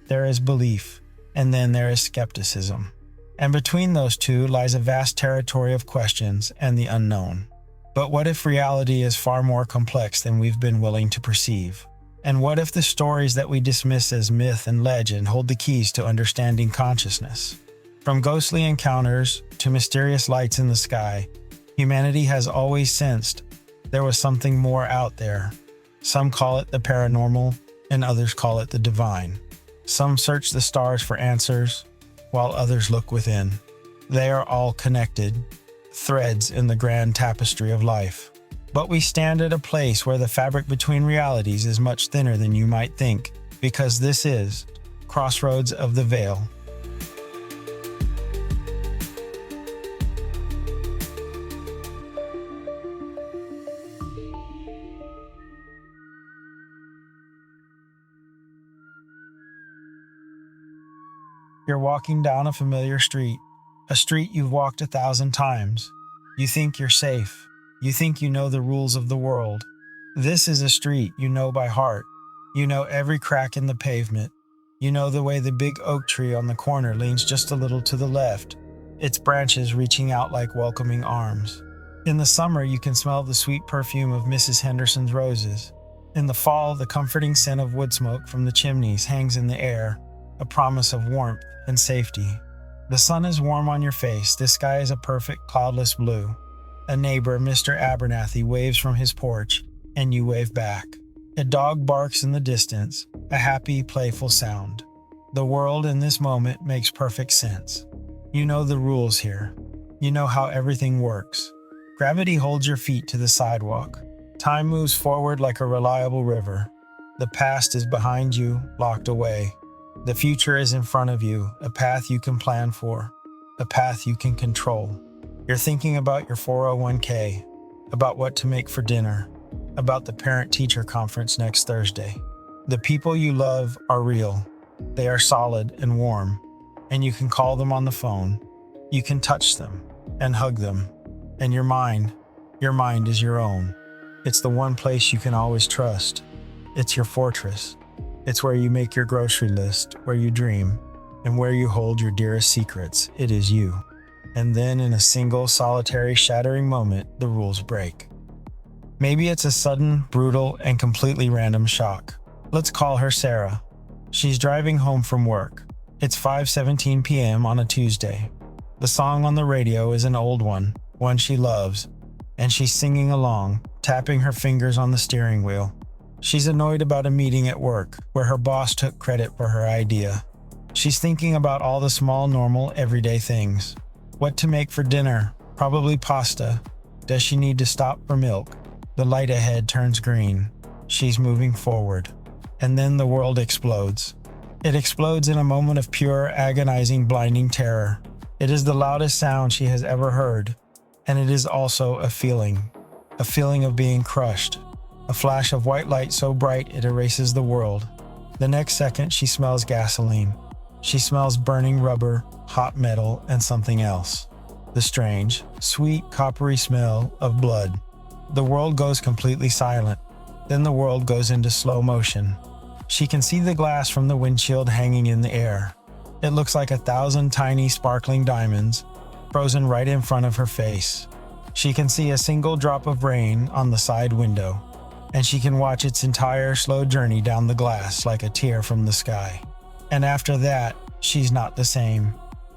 there is belief, and then there is skepticism. And between those two lies a vast territory of questions and the unknown. But what if reality is far more complex than we've been willing to perceive? And what if the stories that we dismiss as myth and legend hold the keys to understanding consciousness? From ghostly encounters to mysterious lights in the sky, humanity has always sensed there was something more out there. Some call it the paranormal, and others call it the divine. Some search the stars for answers, while others look within. They are all connected, threads in the grand tapestry of life. But we stand at a place where the fabric between realities is much thinner than you might think, because this is Crossroads of the Veil. You're walking down a familiar street, a street you've walked 1,000 times. You think you're safe. You think you know the rules of the world. This is a street you know by heart. You know every crack in the pavement. You know the way the big oak tree on the corner leans just a little to the left, its branches reaching out like welcoming arms. In the summer, you can smell the sweet perfume of Mrs. Henderson's roses. In the fall, the comforting scent of wood smoke from the chimneys hangs in the air, a promise of warmth and safety. The sun is warm on your face. The sky is a perfect cloudless blue. A neighbor, Mr. Abernathy, waves from his porch, and you wave back. A dog barks in the distance, a happy, playful sound. The world in this moment makes perfect sense. You know the rules here. You know how everything works. Gravity holds your feet to the sidewalk. Time moves forward like a reliable river. The past is behind you, locked away. The future is in front of you, a path you can plan for, a path you can control. You're thinking about your 401k, about what to make for dinner, about the parent-teacher conference next Thursday. The people you love are real. They are solid and warm, and you can call them on the phone. You can touch them and hug them. And your mind is your own. It's the one place you can always trust. It's your fortress. It's where you make your grocery list, where you dream, and where you hold your dearest secrets. It is you. And then in a single, solitary, shattering moment, the rules break. Maybe it's a sudden, brutal, and completely random shock. Let's call her Sarah. She's driving home from work. It's 5:17 p.m. on a Tuesday. The song on the radio is an old one she loves, and she's singing along, tapping her fingers on the steering wheel. She's annoyed about a meeting at work where her boss took credit for her idea. She's thinking about all the small, normal, everyday things. What to make for dinner? Probably pasta. Does she need to stop for milk? The light ahead turns green. She's moving forward. And then the world explodes. It explodes in a moment of pure, agonizing, blinding terror. It is the loudest sound she has ever heard. And it is also a feeling of being crushed. A flash of white light so bright it erases the world. The next second, she smells gasoline. She smells burning rubber, hot metal, and something else. The strange, sweet, coppery smell of blood. The world goes completely silent. Then the world goes into slow motion. She can see the glass from the windshield hanging in the air. It looks like 1,000 tiny, sparkling diamonds, frozen right in front of her face. She can see a single drop of rain on the side window, and she can watch its entire slow journey down the glass like a tear from the sky. And after that, she's not the same.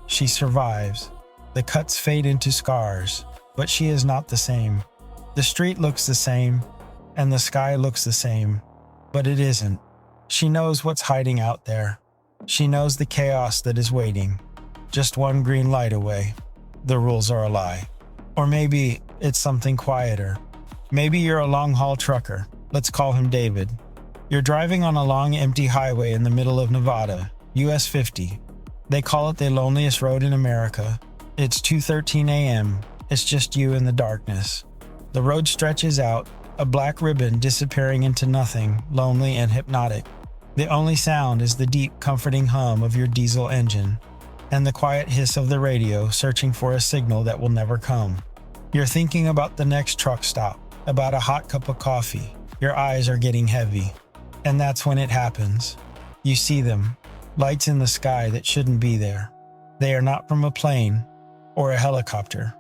She survives. The cuts fade into scars, but she is not the same. The street looks the same, and the sky looks the same, but it isn't. She knows what's hiding out there. She knows the chaos that is waiting, just one green light away. The rules are a lie. Or maybe it's something quieter. Maybe you're a long-haul trucker. Let's call him David. You're driving on a long, empty highway in the middle of Nevada, US 50. They call it the loneliest road in America. It's 2:13 a.m. It's just you in the darkness. The road stretches out, a black ribbon disappearing into nothing, lonely and hypnotic. The only sound is the deep, comforting hum of your diesel engine, and the quiet hiss of the radio searching for a signal that will never come. You're thinking about the next truck stop, about a hot cup of coffee. Your eyes are getting heavy. And that's when it happens. You see them. lights in the sky that shouldn't be there. They are not from a plane or a helicopter.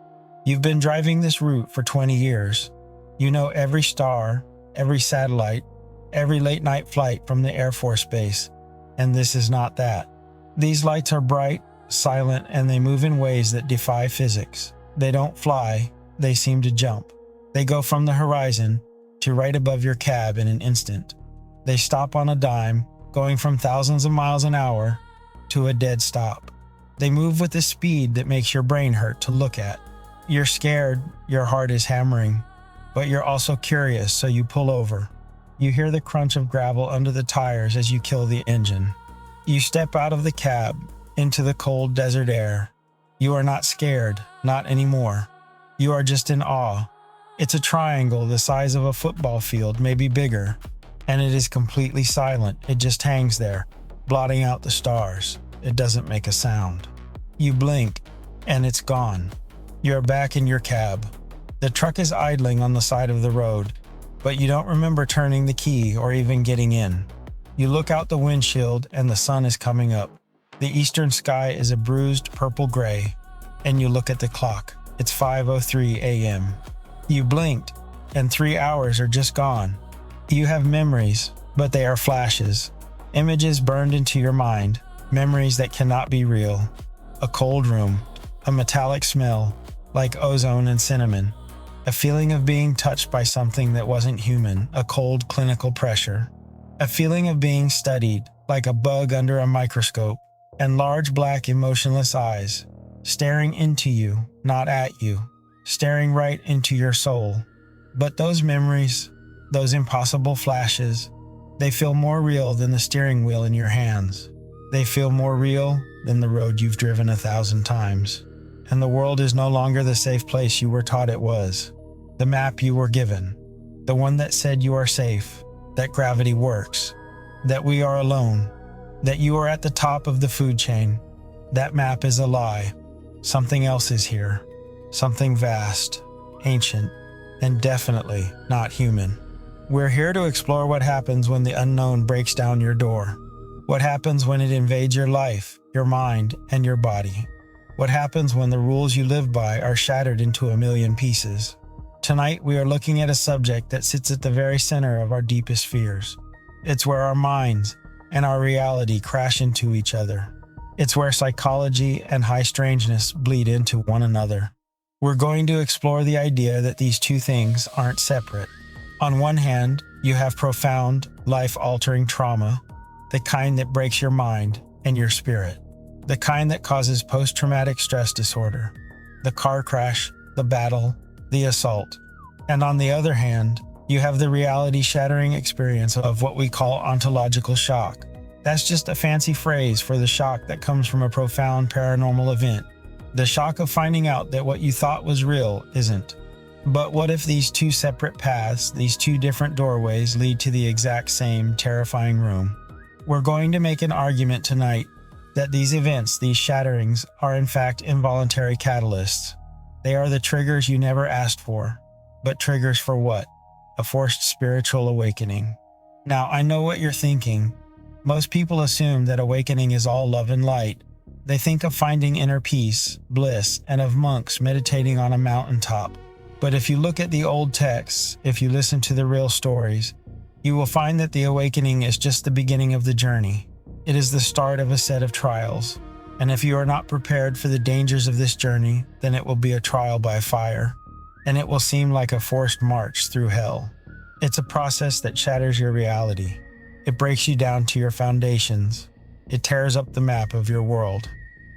You've been driving this route for 20 years. You know every star, every satellite, every late-night flight from the Air Force Base, and this is not that. These lights are bright, silent, and they move in ways that defy physics. They don't fly, they seem to jump. They go from the horizon to right above your cab in an instant. They stop on a dime, going from thousands of miles an hour to a dead stop. They move with a speed that makes your brain hurt to look at. You're scared, your heart is hammering, but you're also curious, so you pull over. You hear the crunch of gravel under the tires as you kill the engine. You step out of the cab into the cold desert air. You are not scared, not anymore. You are just in awe. It's a triangle the size of a football field, maybe bigger, and it is completely silent. It just hangs there, blotting out the stars. It doesn't make a sound. You blink, and it's gone. You're back in your cab. The truck is idling on the side of the road, but you don't remember turning the key or even getting in. You look out the windshield and the sun is coming up. The eastern sky is a bruised purple gray, and you look at the clock. It's 5:03 a.m. You blinked, and 3 hours are just gone. You have memories, but they are flashes. Images burned into your mind, memories that cannot be real. A cold room, a metallic smell, like ozone and cinnamon. A feeling of being touched by something that wasn't human, a cold clinical pressure. A feeling of being studied, like a bug under a microscope, and large black emotionless eyes, staring into you, not at you, staring right into your soul. But those memories, those impossible flashes, they feel more real than the steering wheel in your hands. They feel more real than the road you've driven 1,000 times. And the world is no longer the safe place you were taught it was. The map you were given, the one that said you are safe, that gravity works, that we are alone, that you are at the top of the food chain. That map is a lie. Something else is here. Something vast, ancient, and definitely not human. We're here to explore what happens when the unknown breaks down your door. What happens when it invades your life, your mind, and your body. What happens when the rules you live by are shattered into a million pieces. Tonight, we are looking at a subject that sits at the very center of our deepest fears. It's where our minds and our reality crash into each other. It's where psychology and high strangeness bleed into one another. We're going to explore the idea that these two things aren't separate. On one hand, you have profound, life-altering trauma, the kind that breaks your mind and your spirit, the kind that causes post-traumatic stress disorder, the car crash, the battle, the assault. And on the other hand, you have the reality-shattering experience of what we call ontological shock. That's just a fancy phrase for the shock that comes from a profound paranormal event. The shock of finding out that what you thought was real isn't. But what if these two separate paths, these two different doorways, lead to the exact same terrifying room? We're going to make an argument tonight that these events, these shatterings, are in fact involuntary catalysts. They are the triggers you never asked for. But triggers for what? A forced spiritual awakening. Now, I know what you're thinking. Most people assume that awakening is all love and light. They think of finding inner peace, bliss, and of monks meditating on a mountaintop. But if you look at the old texts, if you listen to the real stories, you will find that the awakening is just the beginning of the journey. It is the start of a set of trials. And if you are not prepared for the dangers of this journey, then it will be a trial by fire. And it will seem like a forced march through hell. It's a process that shatters your reality. It breaks you down to your foundations. It tears up the map of your world.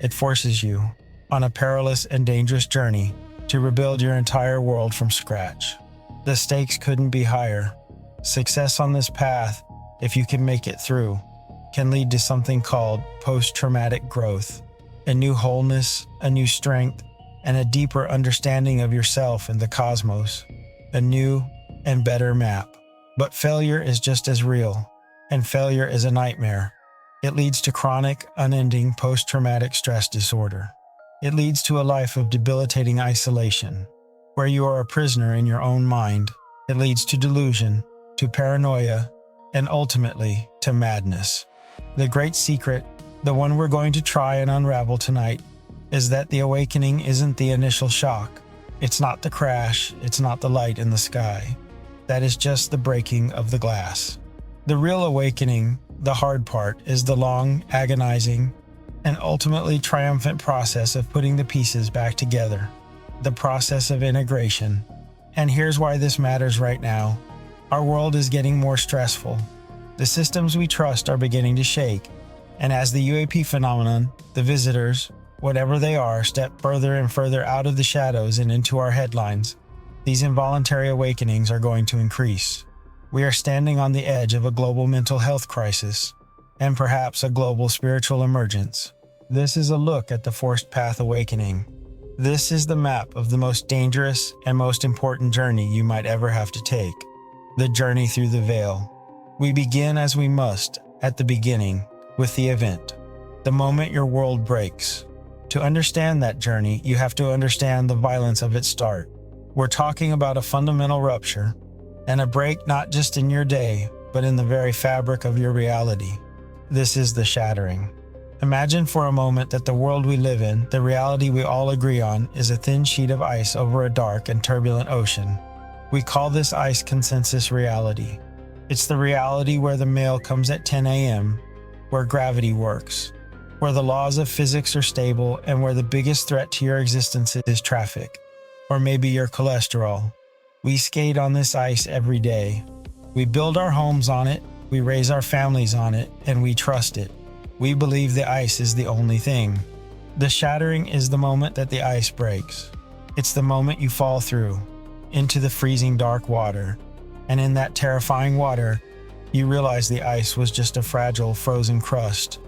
It forces you on a perilous and dangerous journey to rebuild your entire world from scratch. The stakes couldn't be higher. Success on this path, if you can make it through, can lead to something called post-traumatic growth, a new wholeness, a new strength, and a deeper understanding of yourself and the cosmos, a new and better map. But failure is just as real, and failure is a nightmare. It leads to chronic, unending post-traumatic stress disorder. It leads to a life of debilitating isolation, where you are a prisoner in your own mind. It leads to delusion, to paranoia, and ultimately to madness. The great secret The one we're going to try and unravel tonight is that the awakening isn't the initial shock. It's not the crash, it's not the light in the sky. That is just the breaking of the glass. The real awakening, the hard part, is the long, agonizing, and ultimately triumphant process of putting the pieces back together. The process of integration. And here's why this matters right now. Our world is getting more stressful. The systems we trust are beginning to shake. And as the UAP phenomenon, the visitors, whatever they are, step further and further out of the shadows and into our headlines, these involuntary awakenings are going to increase. We are standing on the edge of a global mental health crisis, and perhaps a global spiritual emergence. This is a look at the forced path awakening. This is the map of the most dangerous and most important journey you might ever have to take, the journey through the veil. We begin as we must, at the beginning, with the event, the moment your world breaks. To understand that journey, you have to understand the violence of its start. We're talking about a fundamental rupture, and a break not just in your day, but in the very fabric of your reality. This is the shattering. Imagine for a moment that the world we live in, the reality we all agree on, is a thin sheet of ice over a dark and turbulent ocean. We call this ice consensus reality. It's the reality where the mail comes at 10 a.m., where gravity works, where the laws of physics are stable, and where the biggest threat to your existence is traffic, or maybe your cholesterol. We skate on this ice every day. We build our homes on it, we raise our families on it, and we trust it. We believe the ice is the only thing. The shattering is the moment that the ice breaks. It's the moment you fall through, into the freezing dark water. And in that terrifying water, you realize the ice was just a fragile, frozen crust,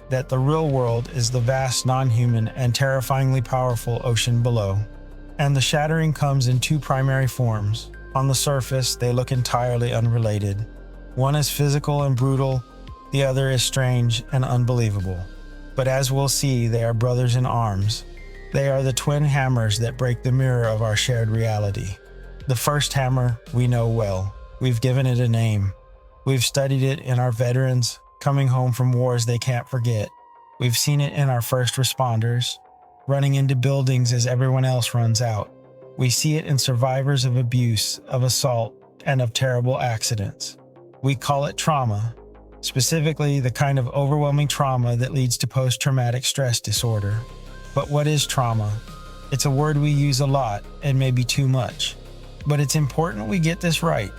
that the real world is the vast, non-human, and terrifyingly powerful ocean below. And the shattering comes in two primary forms. On the surface, they look entirely unrelated. One is physical and brutal, the other is strange and unbelievable. But as we'll see, they are brothers in arms. They are the twin hammers that break the mirror of our shared reality. The first hammer we know well. We've given it a name. We've studied it in our veterans coming home from wars they can't forget. We've seen it in our first responders, running into buildings as everyone else runs out. We see it in survivors of abuse, of assault, and of terrible accidents. We call it trauma, specifically the kind of overwhelming trauma that leads to post-traumatic stress disorder. But what is trauma? It's a word we use a lot, and maybe too much. But it's important we get this right.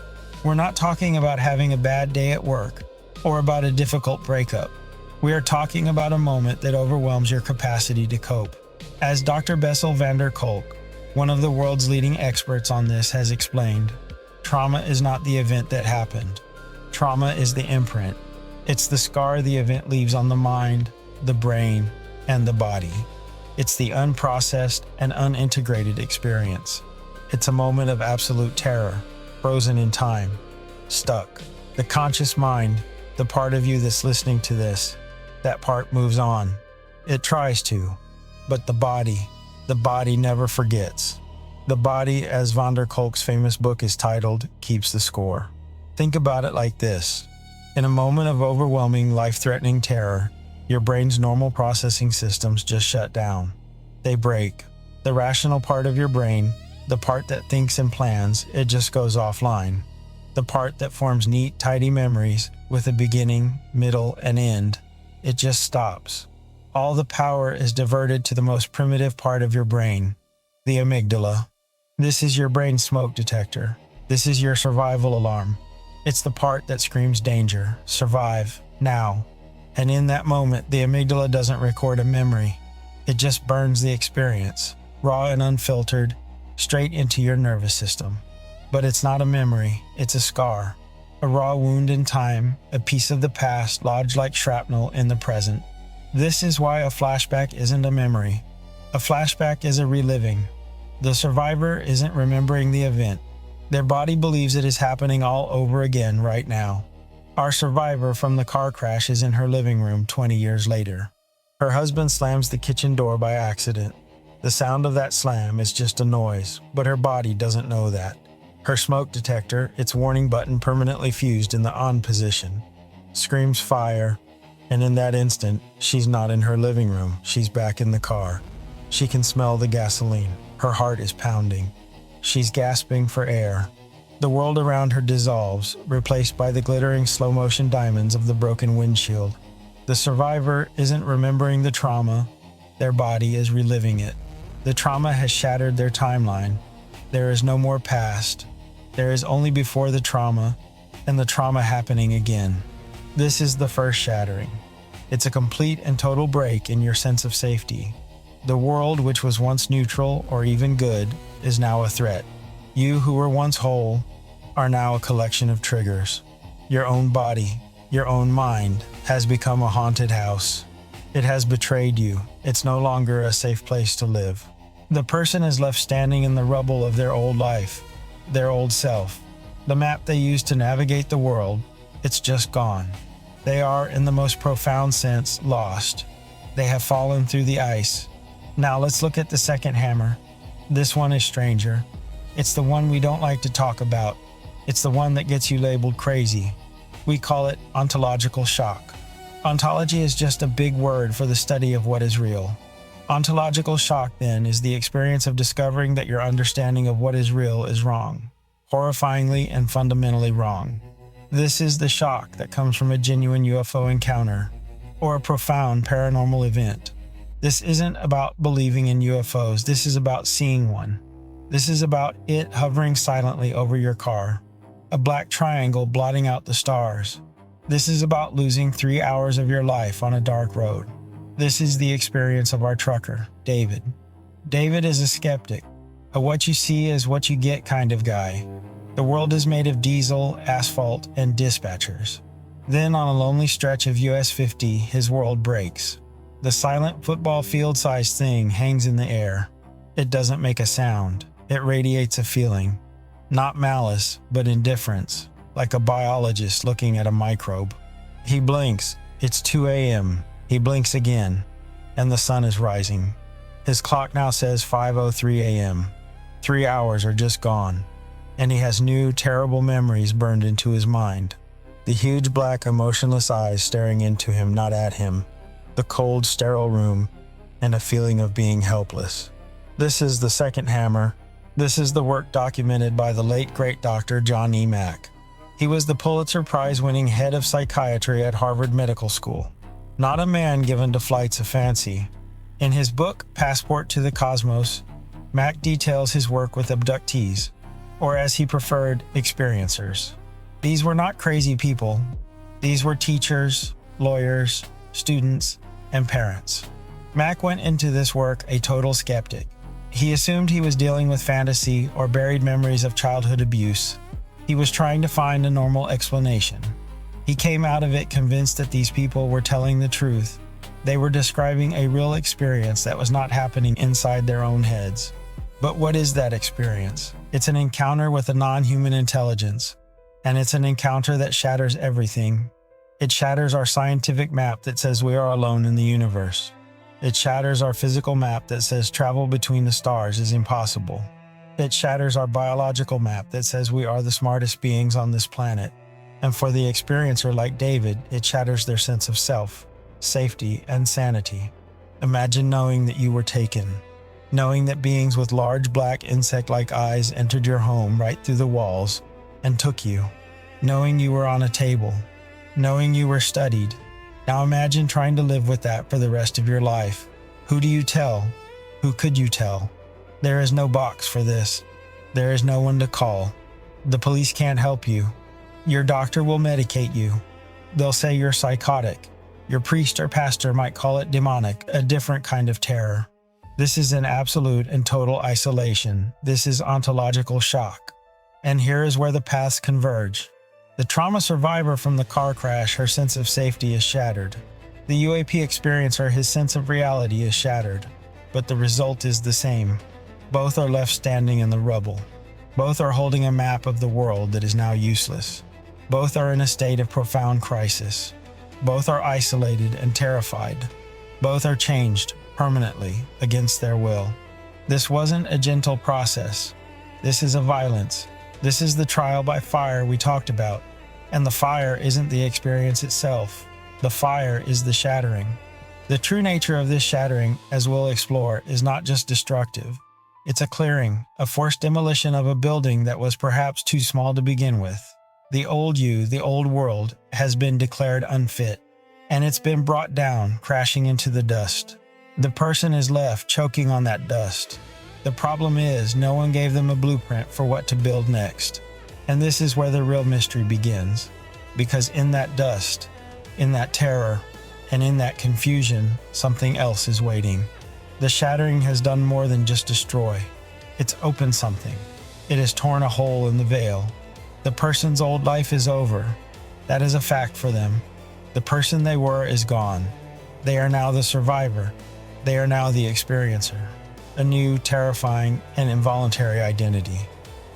We're not talking about having a bad day at work or about a difficult breakup. We are talking about a moment that overwhelms your capacity to cope. As Dr. Bessel van der Kolk, one of the world's leading experts on this, has explained, trauma is not the event that happened. Trauma is the imprint. It's the scar the event leaves on the mind, the brain, and the body. It's the unprocessed and unintegrated experience. It's a moment of absolute terror, frozen in time, stuck. The conscious mind, the part of you that's listening to this, that part moves on. It tries to, but the body never forgets. The body, as van der Kolk's famous book is titled, keeps the score. Think about it like this. In a moment of overwhelming, life-threatening terror, your brain's normal processing systems just shut down. They break. The rational part of your brain, the part that thinks and plans, it just goes offline. The part that forms neat, tidy memories with a beginning, middle, and end, it just stops. All the power is diverted to the most primitive part of your brain, the amygdala. This is your brain's smoke detector. This is your survival alarm. It's the part that screams danger, survive, now. And in that moment, the amygdala doesn't record a memory. It just burns the experience, raw and unfiltered, straight into your nervous system. But it's not a memory, it's a scar. A raw wound in time, a piece of the past lodged like shrapnel in the present. This is why a flashback isn't a memory. A flashback is a reliving. The survivor isn't remembering the event. Their body believes it is happening all over again right now. Our survivor from the car crash is in her living room 20 years later. Her husband slams the kitchen door by accident. The sound of that slam is just a noise, but her body doesn't know that. Her smoke detector, its warning button permanently fused in the on position, screams fire, And in that instant, she's not in her living room, she's back in the car. She can smell the gasoline. Her heart is pounding. She's gasping for air. The world around her dissolves, replaced by the glittering slow-motion diamonds of the broken windshield. The survivor isn't remembering the trauma, their body is reliving it. The trauma has shattered their timeline. There is no more past. There is only before the trauma, and the trauma happening again. This is the first shattering. It's a complete and total break in your sense of safety. The world, which was once neutral or even good, is now a threat. You who were once whole are now a collection of triggers. Your own body, your own mind, has become a haunted house. It has betrayed you. It's no longer a safe place to live. The person is left standing in the rubble of their old life, their old self. The map they used to navigate the world, it's just gone. They are, in the most profound sense, lost. They have fallen through the ice. Now let's look at the second hammer. This one is stranger. It's the one we don't like to talk about. It's the one that gets you labeled crazy. We call it ontological shock. Ontology is just a big word for the study of what is real. Ontological shock, then, is the experience of discovering that your understanding of what is real is wrong. Horrifyingly and fundamentally wrong. This is the shock that comes from a genuine UFO encounter, or a profound paranormal event. This isn't about believing in UFOs, this is about seeing one. This is about it hovering silently over your car, a black triangle blotting out the stars. This is about losing 3 hours of your life on a dark road. This is the experience of our trucker, David. David is a skeptic, a what you see is what you get kind of guy. The world is made of diesel, asphalt, and dispatchers. Then on a lonely stretch of US 50, his world breaks. The silent football field-sized thing hangs in the air. It doesn't make a sound. It radiates a feeling. Not malice, but indifference, like a biologist looking at a microbe. He blinks. It's 2 a.m. He blinks again, and the sun is rising. His clock now says 5:03 a.m. 3 hours are just gone, and he has new, terrible memories burned into his mind. The huge black, emotionless eyes staring into him, not at him. The cold, sterile room, and a feeling of being helpless. This is the second hammer. This is the work documented by the late great Dr. John E. Mack. He was the Pulitzer Prize-winning head of psychiatry at Harvard Medical School. Not a man given to flights of fancy. In his book, Passport to the Cosmos, Mack details his work with abductees, or as he preferred, experiencers. These were not crazy people. These were teachers, lawyers, students, and parents. Mack went into this work a total skeptic. He assumed he was dealing with fantasy or buried memories of childhood abuse. He was trying to find a normal explanation. He came out of it convinced that these people were telling the truth. They were describing a real experience that was not happening inside their own heads. But what is that experience? It's an encounter with a non-human intelligence, and it's an encounter that shatters everything. It shatters our scientific map that says we are alone in the universe. It shatters our physical map that says travel between the stars is impossible. It shatters our biological map that says we are the smartest beings on this planet. And for the experiencer like David, it shatters their sense of self, safety, and sanity. Imagine knowing that you were taken. Knowing that beings with large black insect-like eyes entered your home right through the walls and took you. Knowing you were on a table. Knowing you were studied. Now imagine trying to live with that for the rest of your life. Who do you tell? Who could you tell? There is no box for this. There is no one to call. The police can't help you. Your doctor will medicate you. They'll say you're psychotic. Your priest or pastor might call it demonic, a different kind of terror. This is an absolute and total isolation. This is ontological shock. And here is where the paths converge. The trauma survivor from the car crash, her sense of safety is shattered. The UAP experiencer, his sense of reality is shattered. But the result is the same. Both are left standing in the rubble. Both are holding a map of the world that is now useless. Both are in a state of profound crisis. Both are isolated and terrified. Both are changed permanently against their will. This wasn't a gentle process. This is a violence. This is the trial by fire we talked about. And the fire isn't the experience itself. The fire is the shattering. The true nature of this shattering, as we'll explore, is not just destructive. It's a clearing, a forced demolition of a building that was perhaps too small to begin with. The old you, the old world, has been declared unfit, and it's been brought down, crashing into the dust. The person is left choking on that dust. The problem is, no one gave them a blueprint for what to build next. And this is where the real mystery begins. Because in that dust, in that terror, and in that confusion, something else is waiting. The shattering has done more than just destroy. It's opened something. It has torn a hole in the veil. The person's old life is over. That is a fact for them. The person they were is gone. They are now the survivor. They are now the experiencer. A new, terrifying, and involuntary identity.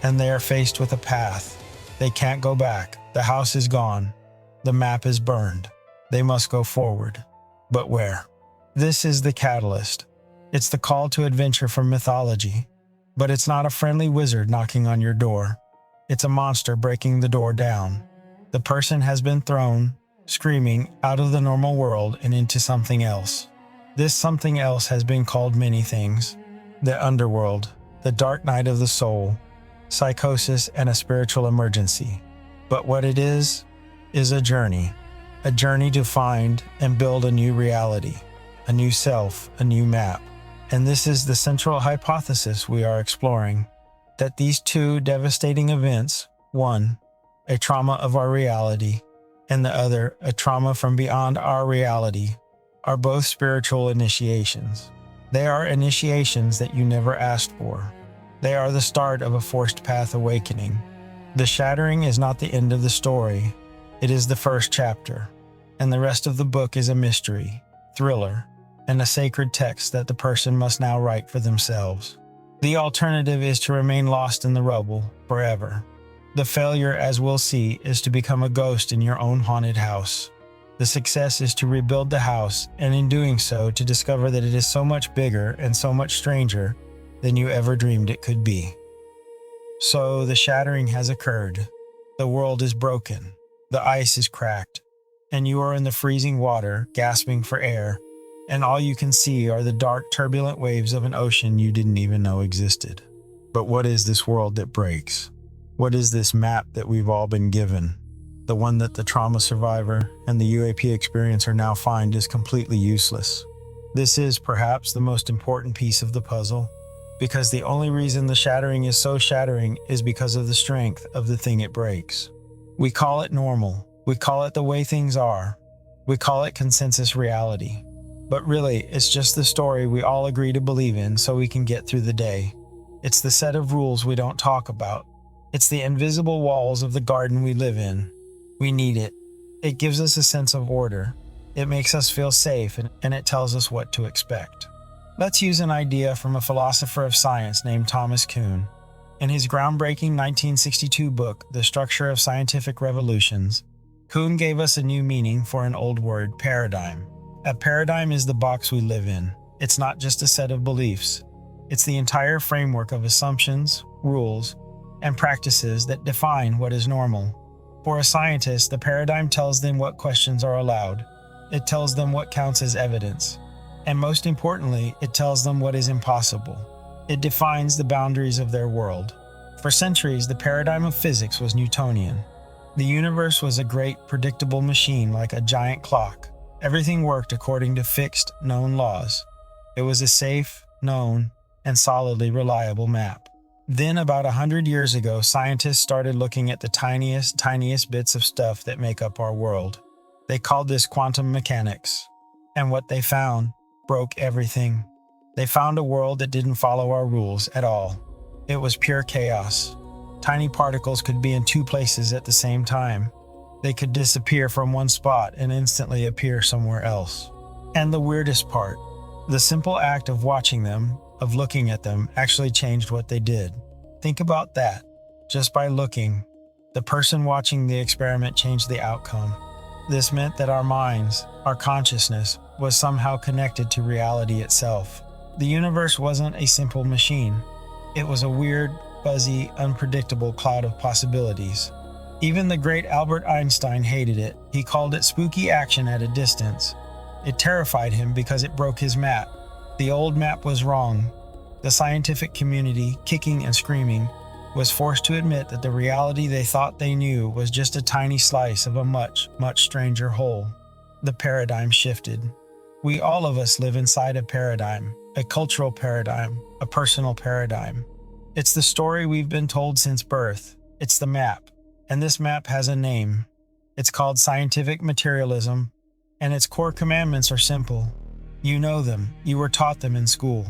And they are faced with a path. They can't go back. The house is gone. The map is burned. They must go forward. But where? This is the catalyst. It's the call to adventure from mythology. But it's not a friendly wizard knocking on your door. It's a monster breaking the door down. The person has been thrown, screaming, out of the normal world and into something else. This something else has been called many things. The underworld, the dark night of the soul, psychosis, and a spiritual emergency. But what it is a journey to find and build a new reality, a new self, a new map. And this is the central hypothesis we are exploring, that these two devastating events, one, a trauma of our reality, and the other, a trauma from beyond our reality, are both spiritual initiations. They are initiations that you never asked for. They are the start of a forced path awakening. The shattering is not the end of the story. It is the first chapter, and the rest of the book is a mystery, thriller, and a sacred text that the person must now write for themselves. The alternative is to remain lost in the rubble forever. The failure, as we'll see, is to become a ghost in your own haunted house. The success is to rebuild the house, and in doing so, to discover that it is so much bigger and so much stranger than you ever dreamed it could be. So the shattering has occurred. The world is broken. The ice is cracked, and you are in the freezing water, gasping for air, and all you can see are the dark, turbulent waves of an ocean you didn't even know existed. But what is this world that breaks? What is this map that we've all been given? The one that the trauma survivor and the UAP experiencer now find is completely useless. This is perhaps the most important piece of the puzzle, because the only reason the shattering is so shattering is because of the strength of the thing it breaks. We call it normal. We call it the way things are. We call it consensus reality. But really, it's just the story we all agree to believe in so we can get through the day. It's the set of rules we don't talk about. It's the invisible walls of the garden we live in. We need it. It gives us a sense of order. It makes us feel safe, and it tells us what to expect. Let's use an idea from a philosopher of science named Thomas Kuhn. In his groundbreaking 1962 book, The Structure of Scientific Revolutions, Kuhn gave us a new meaning for an old word, paradigm. A paradigm is the box we live in. It's not just a set of beliefs. It's the entire framework of assumptions, rules, and practices that define what is normal. For a scientist, the paradigm tells them what questions are allowed. It tells them what counts as evidence. And most importantly, it tells them what is impossible. It defines the boundaries of their world. For centuries, the paradigm of physics was Newtonian. The universe was a great, predictable machine like a giant clock. Everything worked according to fixed, known laws. It was a safe, known, and solidly reliable map. Then, about 100 years ago, scientists started looking at the tiniest bits of stuff that make up our world. They called this quantum mechanics. And what they found broke everything. They found a world that didn't follow our rules at all. It was pure chaos. Tiny particles could be in two places at the same time. They could disappear from one spot and instantly appear somewhere else. And the weirdest part, the simple act of watching them, of looking at them, actually changed what they did. Think about that. Just by looking, the person watching the experiment changed the outcome. This meant that our minds, our consciousness, was somehow connected to reality itself. The universe wasn't a simple machine. It was a weird, fuzzy, unpredictable cloud of possibilities. Even the great Albert Einstein hated it. He called it spooky action at a distance. It terrified him because it broke his map. The old map was wrong. The scientific community, kicking and screaming, was forced to admit that the reality they thought they knew was just a tiny slice of a much, much stranger whole. The paradigm shifted. We all of us live inside a paradigm, a cultural paradigm, a personal paradigm. It's the story we've been told since birth. It's the map. And this map has a name. It's called scientific materialism, and its core commandments are simple. You know them. You were taught them in school.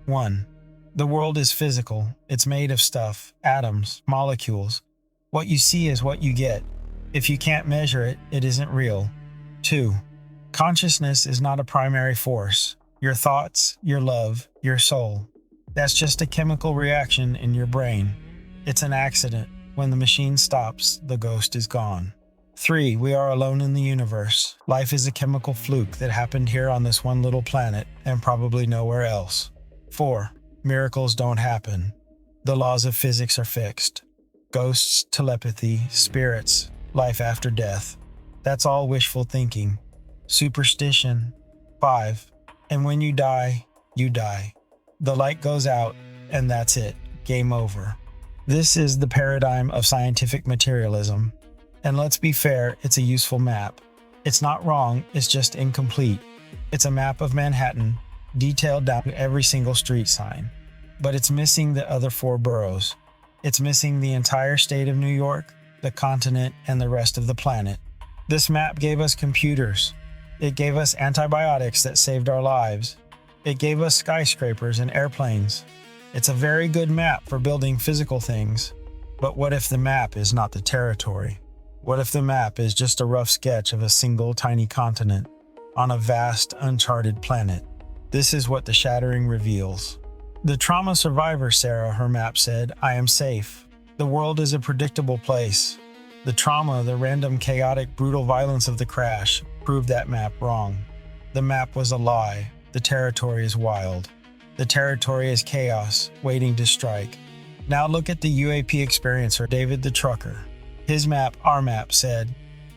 1. The world is physical. It's made of stuff, atoms, molecules. What you see is what you get. If you can't measure it, it isn't real. 2. Consciousness is not a primary force. Your thoughts, your love, your soul. That's just a chemical reaction in your brain. It's an accident. When the machine stops, the ghost is gone. 3. We are alone in the universe. Life is a chemical fluke that happened here on this one little planet and probably nowhere else. 4. Miracles don't happen. The laws of physics are fixed. Ghosts, telepathy, spirits, life after death. That's all wishful thinking. Superstition. 5. And when you die, you die. The light goes out, and that's it. Game over. This is the paradigm of scientific materialism. And let's be fair, it's a useful map. It's not wrong, it's just incomplete. It's a map of Manhattan, detailed down to every single street sign. But it's missing the other 4 boroughs. It's missing the entire state of New York, the continent, and the rest of the planet. This map gave us computers. It gave us antibiotics that saved our lives. It gave us skyscrapers and airplanes. It's a very good map for building physical things. But what if the map is not the territory? What if the map is just a rough sketch of a single tiny continent on a vast, uncharted planet? This is what the shattering reveals. The trauma survivor Sarah, her map said, I am safe. The world is a predictable place. The trauma, the random, chaotic, brutal violence of the crash proved that map wrong. The map was a lie. The territory is wild. The territory is chaos, waiting to strike. Now look at the UAP experiencer, David the trucker. His map, our map, said,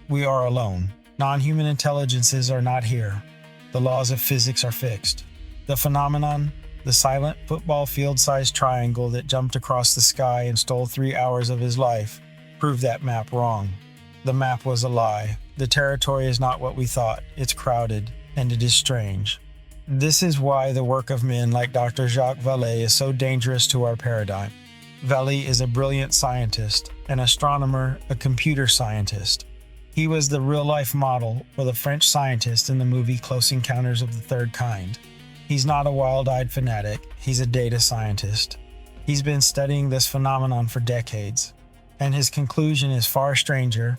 we are alone. Non-human intelligences are not here. The laws of physics are fixed. The phenomenon, the silent football field-sized triangle that jumped across the sky and stole 3 hours of his life, proved that map wrong. The map was a lie. The territory is not what we thought. It's crowded, and it is strange. This is why the work of men like Dr. Jacques Vallée is so dangerous to our paradigm. Vallée is a brilliant scientist, an astronomer, a computer scientist. He was the real-life model for the French scientist in the movie Close Encounters of the Third Kind. He's not a wild-eyed fanatic, he's a data scientist. He's been studying this phenomenon for decades, and his conclusion is far stranger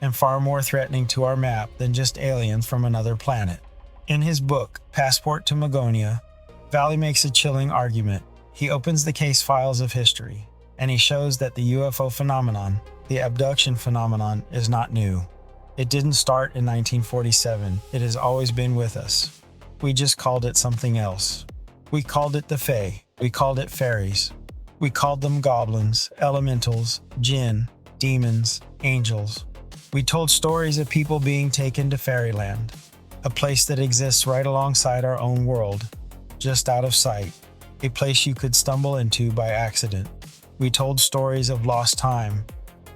and far more threatening to our map than just aliens from another planet. In his book, Passport to Magonia, Vallée makes a chilling argument. He opens the case files of history, and he shows that the UFO phenomenon, the abduction phenomenon, is not new. It didn't start in 1947. It has always been with us. We just called it something else. We called it the Fae. We called it fairies. We called them goblins, elementals, jinn, demons, angels. We told stories of people being taken to fairyland, a place that exists right alongside our own world, just out of sight, a place you could stumble into by accident. We told stories of lost time,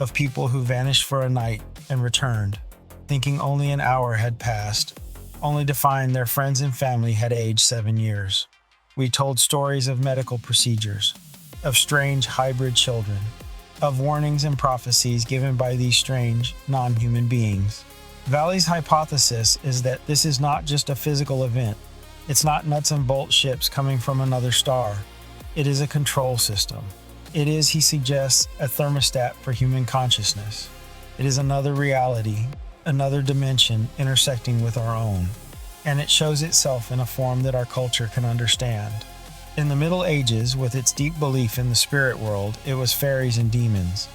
of people who vanished for a night and returned, thinking only an hour had passed, only to find their friends and family had aged 7 years. We told stories of medical procedures, of strange hybrid children, of warnings and prophecies given by these strange, non-human beings. Vallée's hypothesis is that this is not just a physical event. It's not nuts and bolt ships coming from another star. It is a control system. It is, he suggests, a thermostat for human consciousness. It is another reality, another dimension intersecting with our own. And it shows itself in a form that our culture can understand. In the Middle Ages, with its deep belief in the spirit world, it was fairies and demons.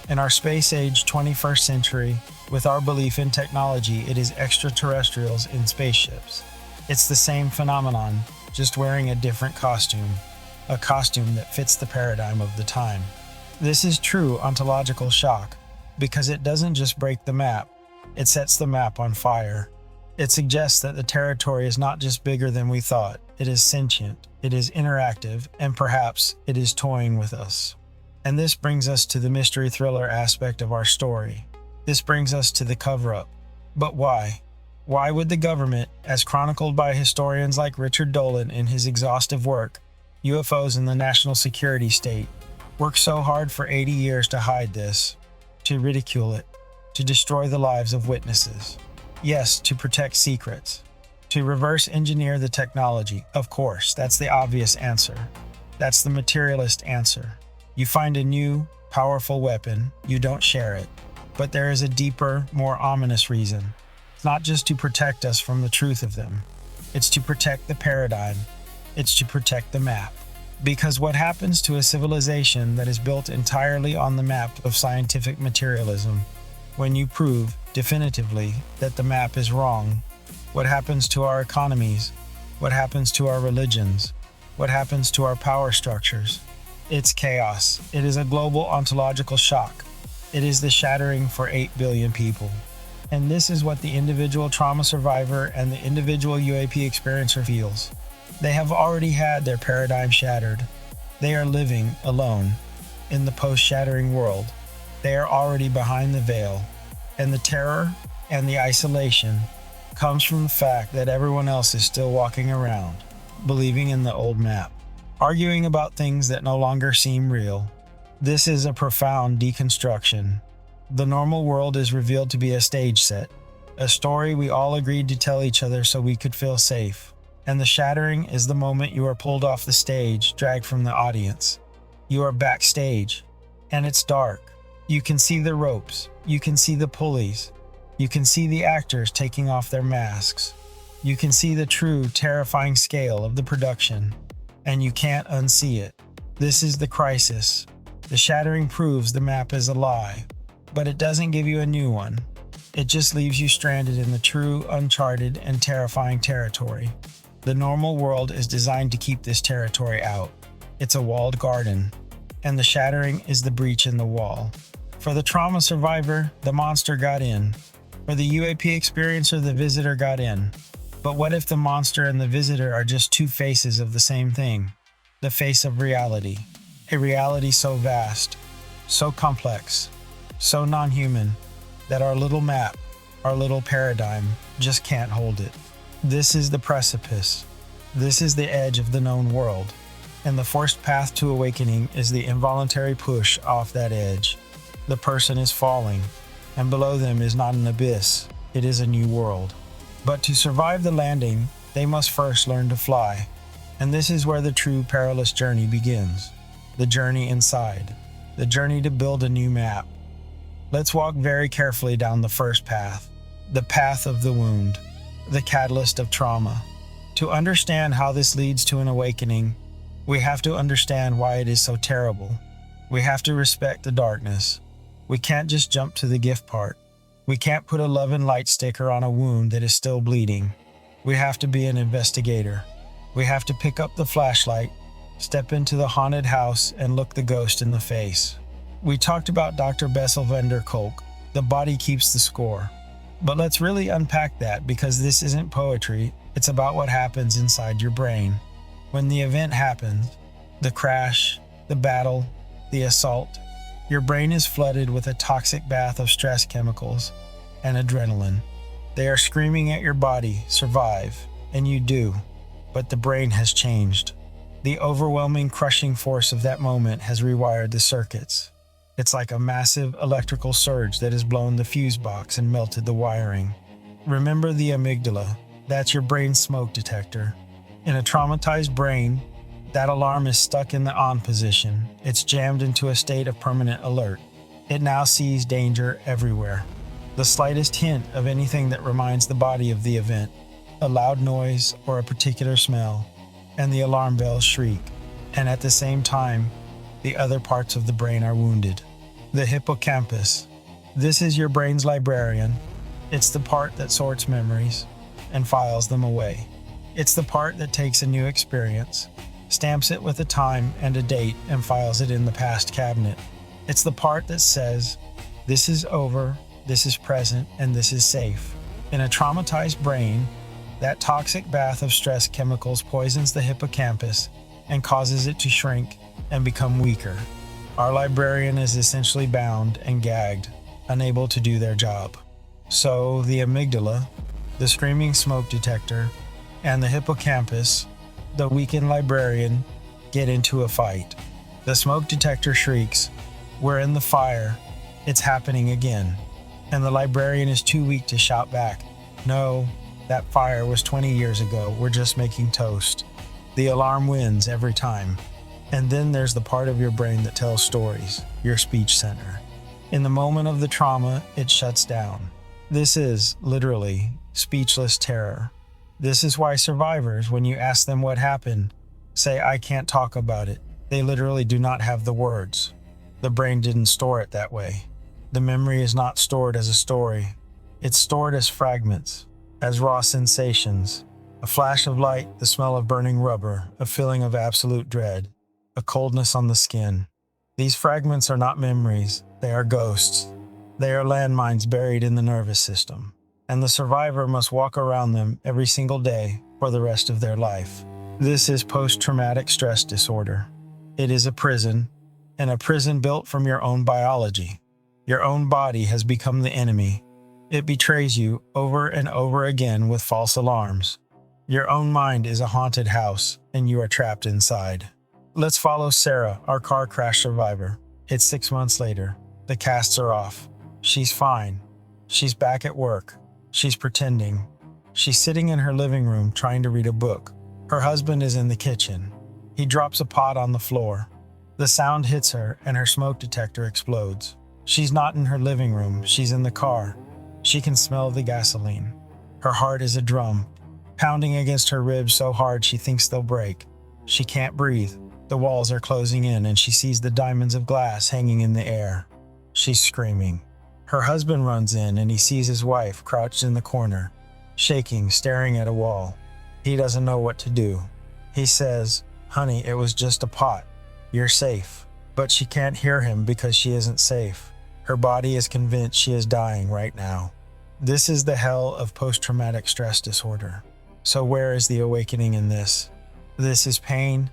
In our space-age 21st century, with our belief in technology, it is extraterrestrials in spaceships. It's the same phenomenon, just wearing a different costume, a costume that fits the paradigm of the time. This is true ontological shock. because it doesn't just break the map, it sets the map on fire. It suggests that the territory is not just bigger than we thought, it is sentient, it is interactive, and perhaps it is toying with us. And this brings us to the mystery thriller aspect of our story. This brings us to the cover-up. But why? Why would the government, as chronicled by historians like Richard Dolan in his exhaustive work, UFOs in the National Security State, work so hard for 80 years to hide this, to ridicule it, to destroy the lives of witnesses? Yes, to protect secrets, to reverse engineer the technology. Of course, that's the obvious answer. That's the materialist answer. You find a new, powerful weapon, you don't share it. But there is a deeper, more ominous reason. It's not just to protect us from the truth of them. It's to protect the paradigm. It's to protect the map. Because what happens to a civilization that is built entirely on the map of scientific materialism, when you prove definitively that the map is wrong? What happens to our economies? What happens to our religions? What happens to our power structures? It's chaos. It is a global ontological shock. It is the shattering for 8 billion people. And this is what the individual trauma survivor and the individual UAP experiencer feels. They have already had their paradigm shattered. They are living alone in the post-shattering world. They are already behind the veil. And the terror and the isolation comes from the fact that everyone else is still walking around, believing in the old map, arguing about things that no longer seem real. This is a profound deconstruction. The normal world is revealed to be a stage set, a story we all agreed to tell each other so we could feel safe. And the shattering is the moment you are pulled off the stage, dragged from the audience. You are backstage, and it's dark. You can see the ropes. You can see the pulleys. You can see the actors taking off their masks. You can see the true, terrifying scale of the production, and you can't unsee it. This is the crisis. The shattering proves the map is a lie, but it doesn't give you a new one. It just leaves you stranded in the true, uncharted, and terrifying territory. The normal world is designed to keep this territory out. It's a walled garden, and the shattering is the breach in the wall. For the trauma survivor, the monster got in. For the UAP experiencer, the visitor got in. But what if the monster and the visitor are just two faces of the same thing? The face of reality. A reality so vast, so complex, so non-human, that our little map, our little paradigm, just can't hold it. This is the precipice. This is the edge of the known world. And the forced path to awakening is the involuntary push off that edge. The person is falling, and below them is not an abyss, it is a new world. But to survive the landing, they must first learn to fly. And this is where the true perilous journey begins. The journey inside. The journey to build a new map. Let's walk very carefully down the first path. The path of the wound. The catalyst of trauma. To understand how this leads to an awakening, we have to understand why it is so terrible. We have to respect the darkness. We can't just jump to the gift part. We can't put a love and light sticker on a wound that is still bleeding. We have to be an investigator. We have to pick up the flashlight, step into the haunted house, and look the ghost in the face. We talked about Dr. Bessel van der Kolk, the body keeps the score. But let's really unpack that, because this isn't poetry, it's about what happens inside your brain. When the event happens, the crash, the battle, the assault, your brain is flooded with a toxic bath of stress chemicals and adrenaline. They are screaming at your body, survive, and you do. But the brain has changed. The overwhelming, crushing force of that moment has rewired the circuits. It's like a massive electrical surge that has blown the fuse box and melted the wiring. Remember the amygdala. That's your brain's smoke detector. In a traumatized brain, that alarm is stuck in the on position. It's jammed into a state of permanent alert. It now sees danger everywhere. The slightest hint of anything that reminds the body of the event, a loud noise or a particular smell, and the alarm bells shriek. And at the same time, the other parts of the brain are wounded. The hippocampus. This is your brain's librarian. It's the part that sorts memories and files them away. It's the part that takes a new experience, stamps it with a time and a date, and files it in the past cabinet. It's the part that says, This is over, this is present, and this is safe. In a traumatized brain, that toxic bath of stress chemicals poisons the hippocampus and causes it to shrink and become weaker. Our librarian is essentially bound and gagged, unable to do their job. So the amygdala, the screaming smoke detector, and the hippocampus, the weakened librarian, get into a fight. The smoke detector shrieks, "We're in the fire, it's happening again." And the librarian is too weak to shout back, "No, that fire was 20 years ago, we're just making toast." The alarm wins every time. And then there's the part of your brain that tells stories, your speech center. In the moment of the trauma, it shuts down. This is, literally, speechless terror. This is why survivors, when you ask them what happened, say, "I can't talk about it." They literally do not have the words. The brain didn't store it that way. The memory is not stored as a story. It's stored as fragments, as raw sensations. A flash of light, the smell of burning rubber, a feeling of absolute dread, a coldness on the skin. These fragments are not memories, they are ghosts. They are landmines buried in the nervous system. And the survivor must walk around them every single day for the rest of their life. This is post-traumatic stress disorder. It is a prison, and a prison built from your own biology. Your own body has become the enemy. It betrays you over and over again with false alarms. Your own mind is a haunted house, and you are trapped inside. Let's follow Sarah, our car crash survivor. It's 6 months later. The casts are off. She's fine. She's back at work. She's pretending. She's sitting in her living room trying to read a book. Her husband is in the kitchen. He drops a pot on the floor. The sound hits her, and her smoke detector explodes. She's not in her living room. She's in the car. She can smell the gasoline. Her heart is a drum, pounding against her ribs so hard she thinks they'll break. She can't breathe. The walls are closing in, and she sees the diamonds of glass hanging in the air. She's screaming. Her husband runs in, and he sees his wife crouched in the corner, shaking, staring at a wall. He doesn't know what to do. He says, "Honey, it was just a pot. You're safe." But she can't hear him because she isn't safe. Her body is convinced she is dying right now. This is the hell of post-traumatic stress disorder. So where is the awakening in this? This is pain,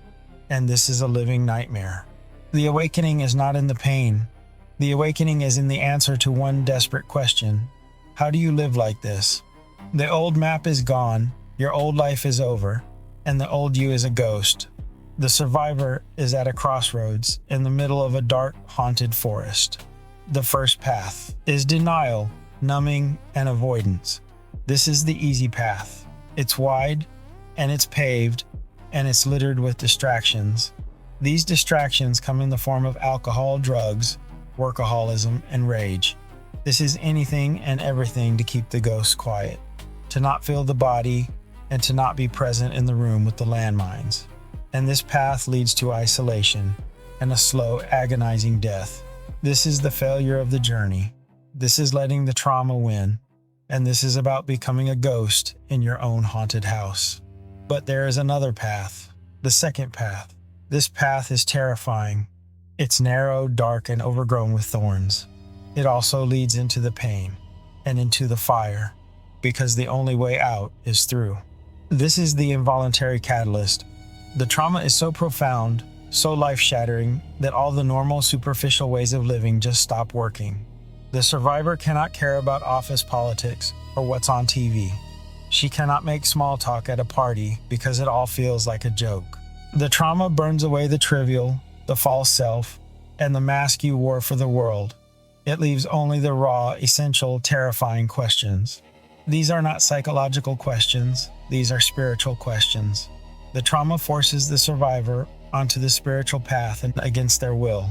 and this is a living nightmare. The awakening is not in the pain. The awakening is in the answer to one desperate question. How do you live like this? The old map is gone, your old life is over, and the old you is a ghost. The survivor is at a crossroads in the middle of a dark, haunted forest. The first path is denial, numbing, and avoidance. This is the easy path. It's wide, and it's paved, and it's littered with distractions. These distractions come in the form of alcohol, drugs, workaholism, and rage. This is anything and everything to keep the ghosts quiet, to not feel the body, and to not be present in the room with the landmines. And this path leads to isolation and a slow, agonizing death. This is the failure of the journey. This is letting the trauma win. And this is about becoming a ghost in your own haunted house. But there is another path, the second path. This path is terrifying. It's narrow, dark, and overgrown with thorns. It also leads into the pain and into the fire, because the only way out is through. This is the involuntary catalyst. The trauma is so profound, so life-shattering, that all the normal, superficial ways of living just stop working. The survivor cannot care about office politics or what's on TV. She cannot make small talk at a party because it all feels like a joke. The trauma burns away the trivial, the false self, and the mask you wore for the world. It leaves only the raw, essential, terrifying questions. These are not psychological questions, these are spiritual questions. The trauma forces the survivor onto the spiritual path and against their will.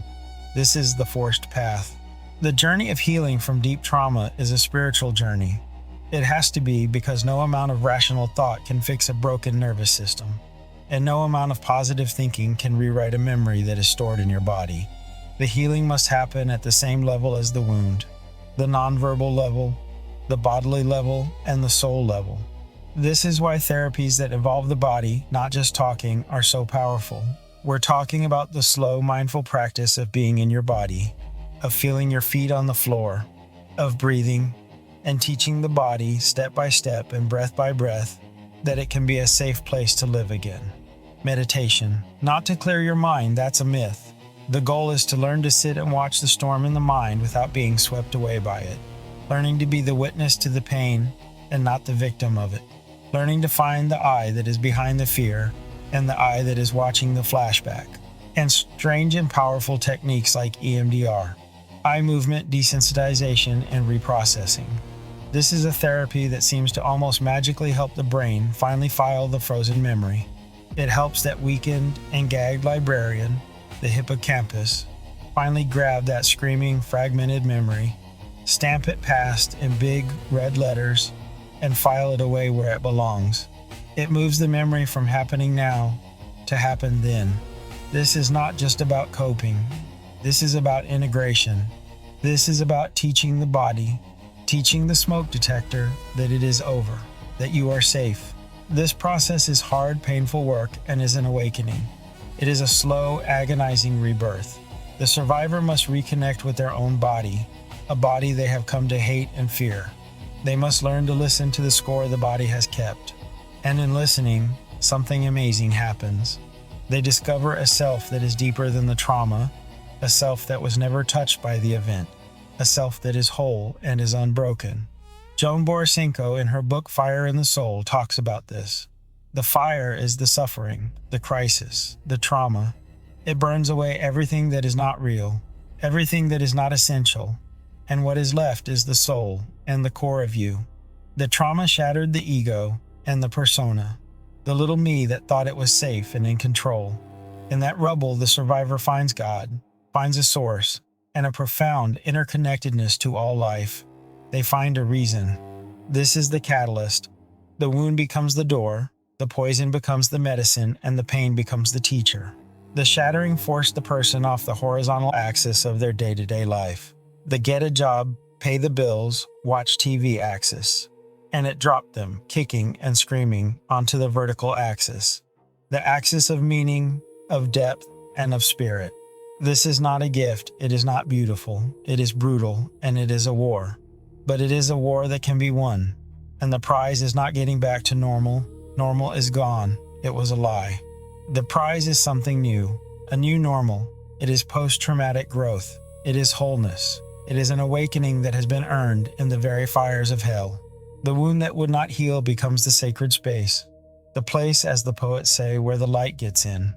This is the forced path. The journey of healing from deep trauma is a spiritual journey. It has to be, because no amount of rational thought can fix a broken nervous system, and no amount of positive thinking can rewrite a memory that is stored in your body. The healing must happen at the same level as the wound, the nonverbal level, the bodily level, and the soul level. This is why therapies that involve the body, not just talking, are so powerful. We're talking about the slow, mindful practice of being in your body, of feeling your feet on the floor, of breathing, and teaching the body step by step and breath by breath that it can be a safe place to live again. Meditation, not to clear your mind, that's a myth. The goal is to learn to sit and watch the storm in the mind without being swept away by it. Learning to be the witness to the pain and not the victim of it. Learning to find the eye that is behind the fear and the eye that is watching the flashback. And strange and powerful techniques like EMDR, eye movement desensitization and reprocessing. This is a therapy that seems to almost magically help the brain finally file the frozen memory. It helps that weakened and gagged librarian, the hippocampus, finally grab that screaming, fragmented memory, stamp it past in big red letters, and file it away where it belongs. It moves the memory from happening now to happen then. This is not just about coping. This is about integration. This is about teaching the body, teaching the smoke detector that it is over, that you are safe. This process is hard, painful work and is an awakening. It is a slow, agonizing rebirth. The survivor must reconnect with their own body, a body they have come to hate and fear. They must learn to listen to the score the body has kept. And in listening, something amazing happens. They discover a self that is deeper than the trauma, a self that was never touched by the event, a self that is whole and is unbroken. Joan Borysenko, in her book Fire in the Soul, talks about this. The fire is the suffering, the crisis, the trauma. It burns away everything that is not real, everything that is not essential, and what is left is the soul and the core of you. The trauma shattered the ego and the persona, the little me that thought it was safe and in control. In that rubble, the survivor finds God, finds a source, and a profound interconnectedness to all life. They find a reason. This is the catalyst. The wound becomes the door, the poison becomes the medicine, and the pain becomes the teacher. The shattering forced the person off the horizontal axis of their day-to-day life. The get a job, pay the bills, watch TV axis. And it dropped them, kicking and screaming, onto the vertical axis. The axis of meaning, of depth, and of spirit. This is not a gift, it is not beautiful, it is brutal, and it is a war. But it is a war that can be won. And the prize is not getting back to normal. Normal is gone. It was a lie. The prize is something new, a new normal. It is post-traumatic growth. It is wholeness. It is an awakening that has been earned in the very fires of hell. The wound that would not heal becomes the sacred space, the place, as the poets say, where the light gets in.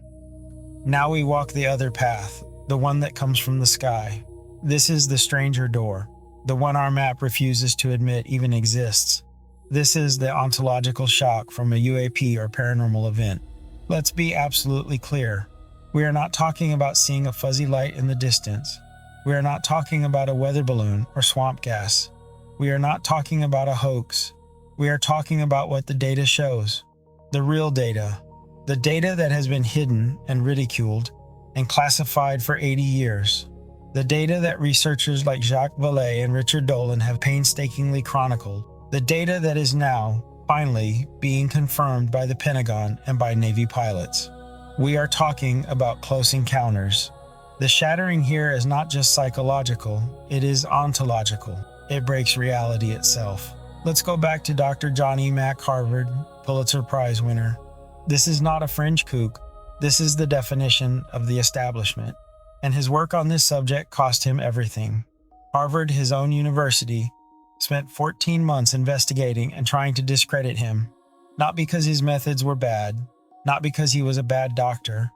Now we walk the other path, the one that comes from the sky. This is the stranger door, the one our map refuses to admit even exists. This is the ontological shock from a UAP or paranormal event. Let's be absolutely clear. We are not talking about seeing a fuzzy light in the distance. We are not talking about a weather balloon or swamp gas. We are not talking about a hoax. We are talking about what the data shows. The real data. The data that has been hidden and ridiculed and classified for 80 years. The data that researchers like Jacques Vallée and Richard Dolan have painstakingly chronicled. The data that is now, finally, being confirmed by the Pentagon and by Navy pilots. We are talking about close encounters. The shattering here is not just psychological, it is ontological. It breaks reality itself. Let's go back to Dr. John E. Mack, Harvard, Pulitzer Prize winner. This is not a fringe kook. This is the definition of the establishment. And his work on this subject cost him everything. Harvard, his own university, spent 14 months investigating and trying to discredit him, not because his methods were bad, not because he was a bad doctor,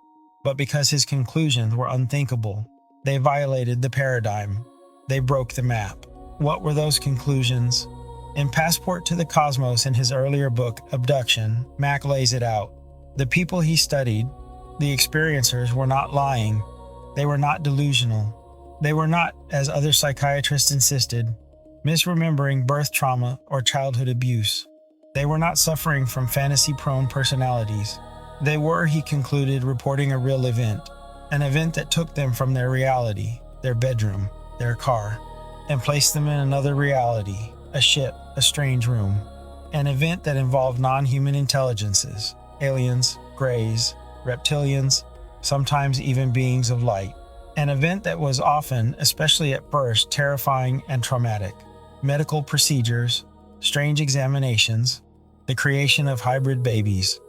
but because his conclusions were unthinkable. They violated the paradigm. They broke the map. What were those conclusions? In Passport to the Cosmos, in his earlier book, Abduction, Mack lays it out. The people he studied, the experiencers, were not lying. They were not delusional. They were not, as other psychiatrists insisted, misremembering birth trauma or childhood abuse. They were not suffering from fantasy-prone personalities. They were, he concluded, reporting a real event, an event that took them from their reality, their bedroom, their car, and placed them in another reality, a ship, a strange room, an event that involved non-human intelligences, aliens, greys, reptilians, sometimes even beings of light. An event that was often, especially at first, terrifying and traumatic. Medical procedures, strange examinations, the creation of hybrid babies,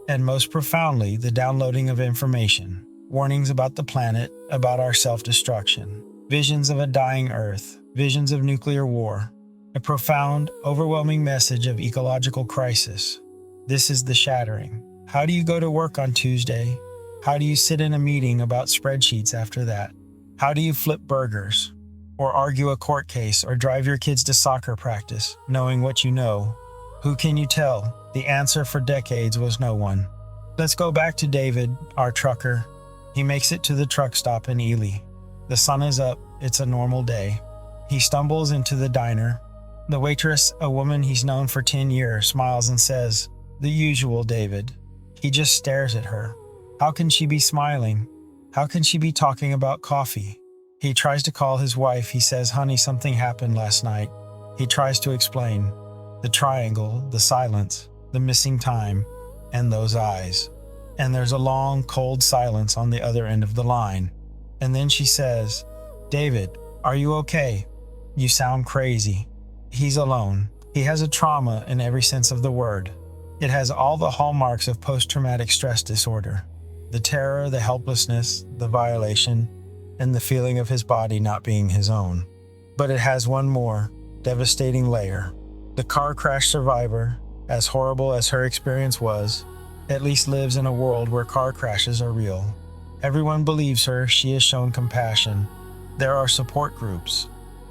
and most profoundly, the downloading of information, warnings about the planet, about our self-destruction, visions of a dying Earth, visions of nuclear war, a profound, overwhelming message of ecological crisis. This is the shattering. How do you go to work on Tuesday? How do you sit in a meeting about spreadsheets after that? How do you flip burgers? Or argue a court case or drive your kids to soccer practice, knowing what you know? Who can you tell? The answer for decades was no one. Let's go back to David, our trucker. He makes it to the truck stop in Ely. The sun is up, it's a normal day. He stumbles into the diner. The waitress, a woman he's known for 10 years, smiles and says, "The usual, David." He just stares at her. How can she be smiling? How can she be talking about coffee? He tries to call his wife. He says, "Honey, something happened last night." He tries to explain. The triangle, the silence, the missing time, and those eyes. And there's a long, cold silence on the other end of the line. And then she says, "David, are you okay? You sound crazy." He's alone. He has a trauma in every sense of the word. It has all the hallmarks of post-traumatic stress disorder. The terror, the helplessness, the violation, and the feeling of his body not being his own. But it has one more devastating layer. The car crash survivor, as horrible as her experience was, at least lives in a world where car crashes are real. Everyone believes her. She has shown compassion. There are support groups.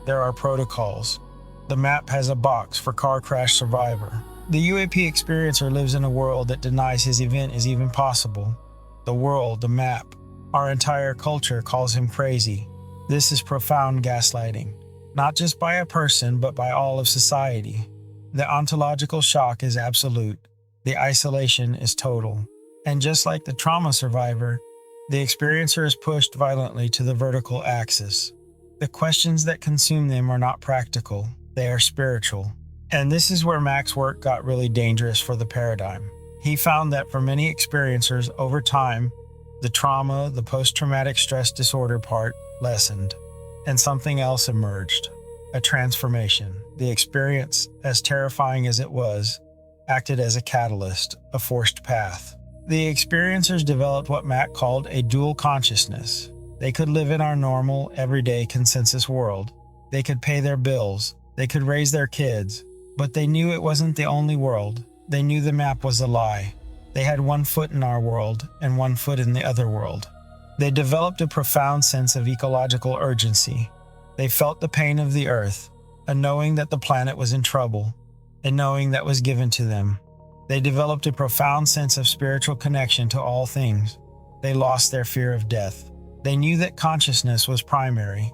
There are protocols. The map has a box for car crash survivor. The UAP experiencer lives in a world that denies his event is even possible. The world, the map, our entire culture calls him crazy. This is profound gaslighting, not just by a person, but by all of society. The ontological shock is absolute. The isolation is total. And just like the trauma survivor, the experiencer is pushed violently to the vertical axis. The questions that consume them are not practical, they are spiritual. And this is where Mac's work got really dangerous for the paradigm. He found that for many experiencers over time, the trauma, the post-traumatic stress disorder part lessened, and something else emerged, a transformation. The experience, as terrifying as it was, acted as a catalyst, a forced path. The experiencers developed what Mac called a dual consciousness. They could live in our normal, everyday consensus world. They could pay their bills. They could raise their kids. But they knew it wasn't the only world. They knew the map was a lie. They had one foot in our world and one foot in the other world. They developed a profound sense of ecological urgency. They felt the pain of the earth, a knowing that the planet was in trouble, a knowing that was given to them. They developed a profound sense of spiritual connection to all things. They lost their fear of death. They knew that consciousness was primary,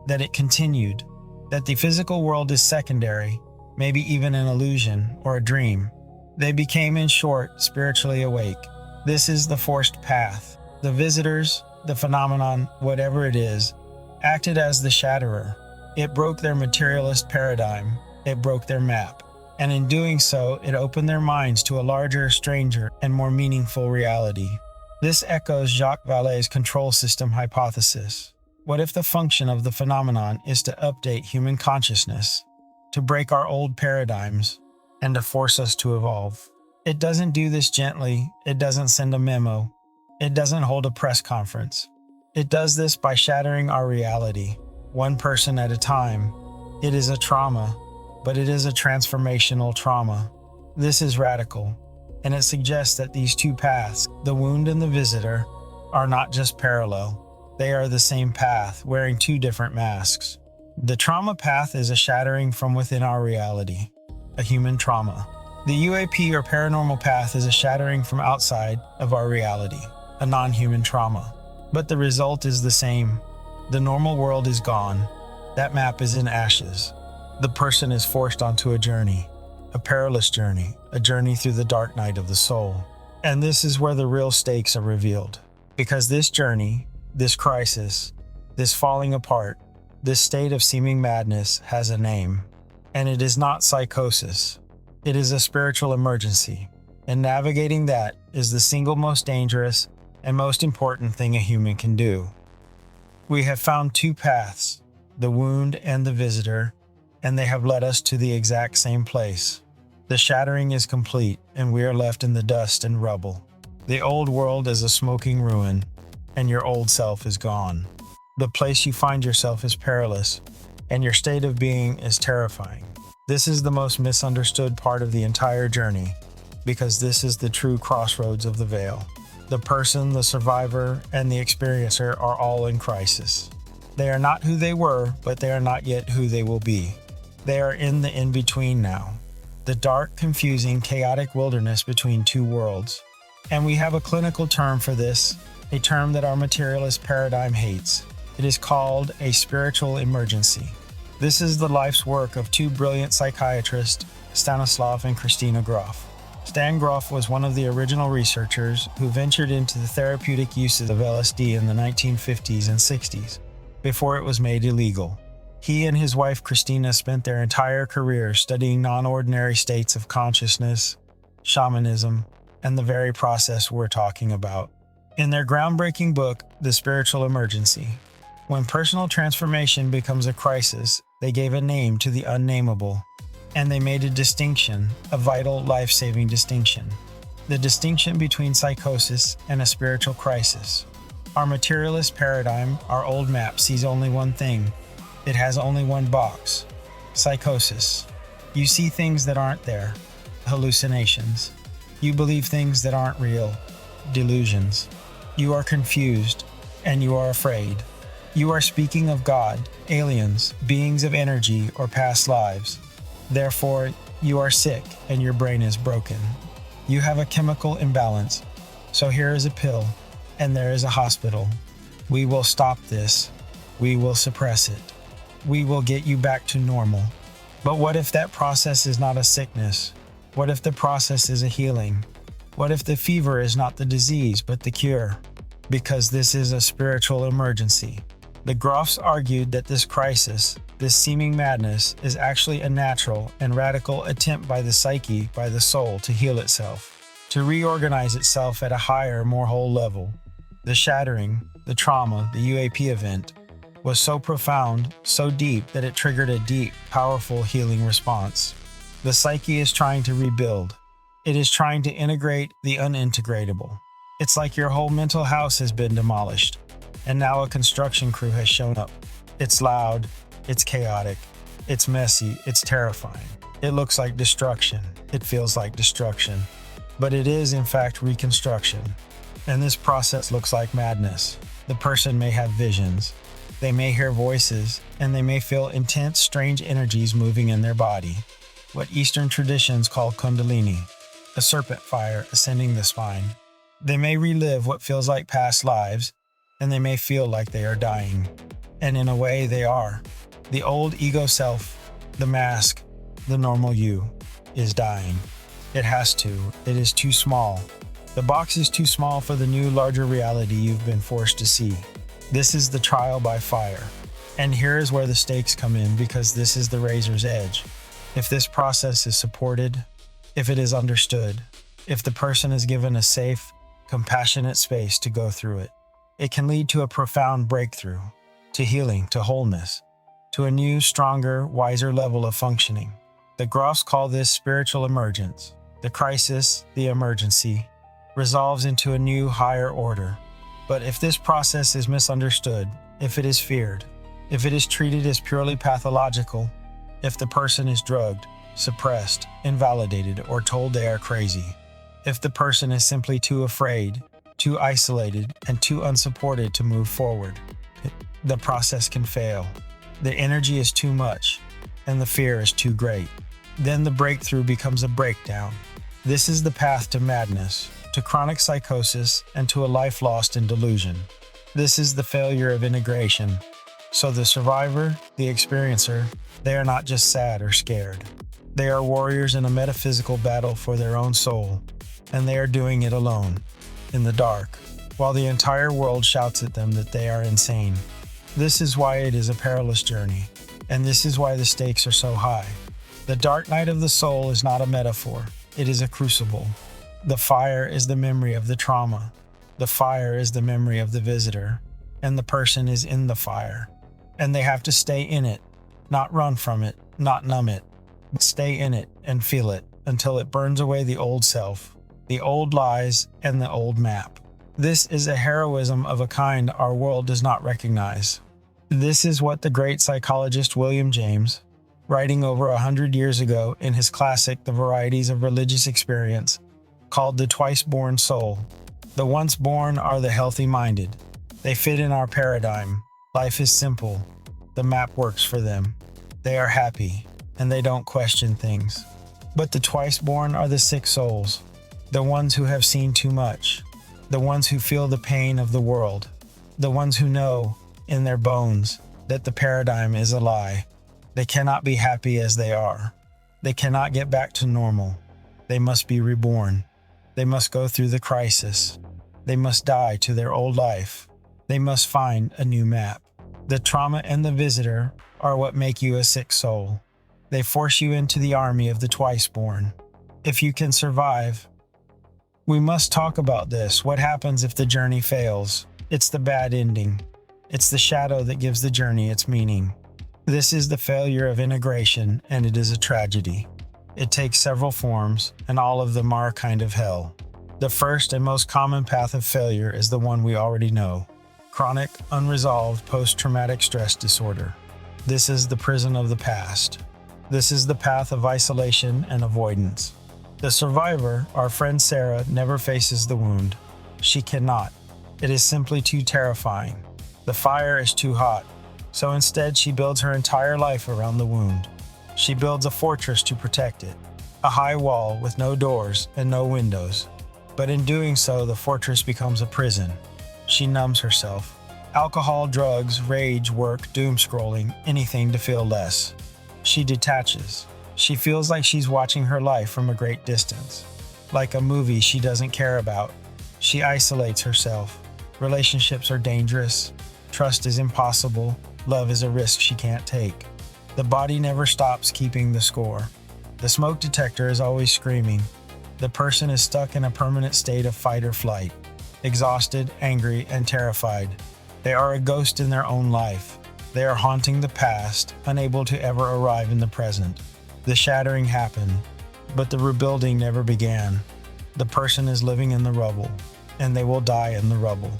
that it continued, that the physical world is secondary, maybe even an illusion or a dream. They became, in short, spiritually awake. This is the forced path. The visitors, the phenomenon, whatever it is, acted as the shatterer. It broke their materialist paradigm. It broke their map. And in doing so, it opened their minds to a larger, stranger, and more meaningful reality. This echoes Jacques Vallée's control system hypothesis. What if the function of the phenomenon is to update human consciousness, to break our old paradigms, and to force us to evolve? It doesn't do this gently. It doesn't send a memo. It doesn't hold a press conference. It does this by shattering our reality, one person at a time. It is a trauma, but it is a transformational trauma. This is radical, and it suggests that these two paths, the wound and the visitor, are not just parallel. They are the same path, wearing two different masks. The trauma path is a shattering from within our reality, a human trauma. The UAP or paranormal path is a shattering from outside of our reality, a non-human trauma. But the result is the same. The normal world is gone. That map is in ashes. The person is forced onto a journey, a perilous journey, a journey through the dark night of the soul. And this is where the real stakes are revealed. Because this journey, this crisis, this falling apart, this state of seeming madness has a name. And it is not psychosis. It is a spiritual emergency. And navigating that is the single most dangerous and most important thing a human can do. We have found two paths, the wound and the visitor, and they have led us to the exact same place. The shattering is complete, and we are left in the dust and rubble. The old world is a smoking ruin, and your old self is gone. The place you find yourself is perilous, and your state of being is terrifying. This is the most misunderstood part of the entire journey, because this is the true crossroads of the veil. The person, the survivor, and the experiencer are all in crisis. They are not who they were, but they are not yet who they will be. They are in the in-between now. The dark, confusing, chaotic wilderness between two worlds. And we have a clinical term for this, a term that our materialist paradigm hates. It is called a spiritual emergency. This is the life's work of two brilliant psychiatrists, Stanislav and Christina Grof. Stan Grof was one of the original researchers who ventured into the therapeutic uses of LSD in the 1950s and 60s, before it was made illegal. He and his wife Christina spent their entire career studying non-ordinary states of consciousness, shamanism, and the very process we're talking about. In their groundbreaking book, The Spiritual Emergency, when personal transformation becomes a crisis, they gave a name to the unnameable, and they made a distinction, a vital, life-saving distinction. The distinction between psychosis and a spiritual crisis. Our materialist paradigm, our old map, sees only one thing. It has only one box. Psychosis. You see things that aren't there. Hallucinations. You believe things that aren't real. Delusions. You are confused, and you are afraid. You are speaking of God, aliens, beings of energy, or past lives. Therefore, you are sick and your brain is broken. You have a chemical imbalance. So here is a pill, and there is a hospital. We will stop this. We will suppress it. We will get you back to normal. But what if that process is not a sickness? What if the process is a healing? What if the fever is not the disease, but the cure? Because this is a spiritual emergency. The Grofs argued that this crisis, this seeming madness, is actually a natural and radical attempt by the psyche, by the soul, to heal itself, to reorganize itself at a higher, more whole level. The shattering, the trauma, the UAP event, was so profound, so deep, that it triggered a deep, powerful healing response. The psyche is trying to rebuild. It is trying to integrate the unintegratable. It's like your whole mental house has been demolished, and now a construction crew has shown up. It's loud, it's chaotic, it's messy, it's terrifying. It looks like destruction. It feels like destruction. But it is, in fact, reconstruction. And this process looks like madness. The person may have visions. They may hear voices, and they may feel intense, strange energies moving in their body. What Eastern traditions call kundalini, a serpent fire ascending the spine. They may relive what feels like past lives, and they may feel like they are dying. And in a way, they are. The old ego self, the mask, the normal you, is dying. It has to. It is too small. The box is too small for the new, larger reality you've been forced to see. This is the trial by fire. And here is where the stakes come in, because this is the razor's edge. If this process is supported, if it is understood, if the person is given a safe, compassionate space to go through it, it can lead to a profound breakthrough, to healing, to wholeness, to a new, stronger, wiser level of functioning. The Grofs call this spiritual emergence. The crisis, the emergency, resolves into a new, higher order. But if this process is misunderstood, if it is feared, if it is treated as purely pathological, if the person is drugged, suppressed, invalidated, or told they are crazy, if the person is simply too afraid, too isolated, and too unsupported to move forward, the process can fail. The energy is too much, and the fear is too great. Then the breakthrough becomes a breakdown. This is the path to madness, to chronic psychosis, and to a life lost in delusion. This is the failure of integration. So the survivor, the experiencer, they are not just sad or scared. They are warriors in a metaphysical battle for their own soul, and they are doing it alone, in the dark, while the entire world shouts at them that they are insane. This is why it is a perilous journey, and this is why the stakes are so high. The dark night of the soul is not a metaphor, it is a crucible. The fire is the memory of the trauma. The fire is the memory of the visitor. and the person is in the fire. And they have to stay in it, not run from it, not numb it, but stay in it and feel it until it burns away the old self, the old lies, and the old map. This is a heroism of a kind our world does not recognize. This is what the great psychologist William James, writing over 100 years ago in his classic The Varieties of Religious Experience, called the twice-born soul. The once-born are the healthy-minded. They fit in our paradigm. Life is simple. The map works for them. They are happy, and they don't question things. But the twice-born are the sick souls, the ones who have seen too much, the ones who feel the pain of the world, the ones who know, in their bones, that the paradigm is a lie. They cannot be happy as they are. They cannot get back to normal. They must be reborn. They must go through the crisis. They must die to their old life. They must find a new map. The trauma and the visitor are what make you a sick soul. They force you into the army of the twice-born. If you can survive, we must talk about this. What happens if the journey fails? It's the bad ending. It's the shadow that gives the journey its meaning. This is the failure of integration, and it is a tragedy. It takes several forms, and all of them are a kind of hell. The first and most common path of failure is the one we already know: chronic, unresolved post-traumatic stress disorder. This is the prison of the past. This is the path of isolation and avoidance. The survivor, our friend Sarah, never faces the wound. She cannot. It is simply too terrifying. The fire is too hot. So instead, she builds her entire life around the wound. She builds a fortress to protect it, a high wall with no doors and no windows. But in doing so, the fortress becomes a prison. She numbs herself. Alcohol, drugs, rage, work, doom scrolling, anything to feel less. She detaches. She feels like she's watching her life from a great distance, like a movie she doesn't care about. She isolates herself. Relationships are dangerous. Trust is impossible. Love is a risk she can't take. The body never stops keeping the score. The smoke detector is always screaming. The person is stuck in a permanent state of fight or flight, exhausted, angry, and terrified. They are a ghost in their own life. They are haunting the past, unable to ever arrive in the present. The shattering happened, but the rebuilding never began. The person is living in the rubble, and they will die in the rubble.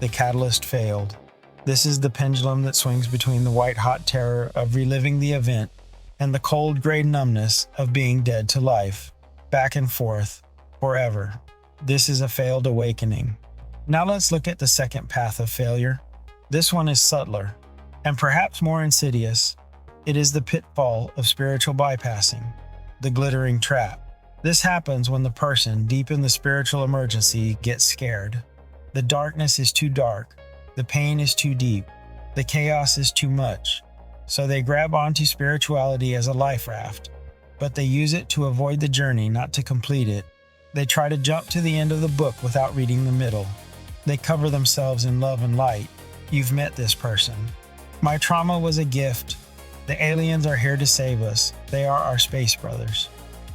The catalyst failed. This is the pendulum that swings between the white-hot terror of reliving the event and the cold gray numbness of being dead to life, back and forth, forever. This is a failed awakening. Now let's look at the second path of failure. This one is subtler, and perhaps more insidious. It is the pitfall of spiritual bypassing, the glittering trap. This happens when the person, deep in the spiritual emergency, gets scared. The darkness is too dark. The pain is too deep. The chaos is too much. So they grab onto spirituality as a life raft, but they use it to avoid the journey, not to complete it. They try to jump to the end of the book without reading the middle. They cover themselves in love and light. You've met this person. My trauma was a gift. The aliens are here to save us. They are our space brothers.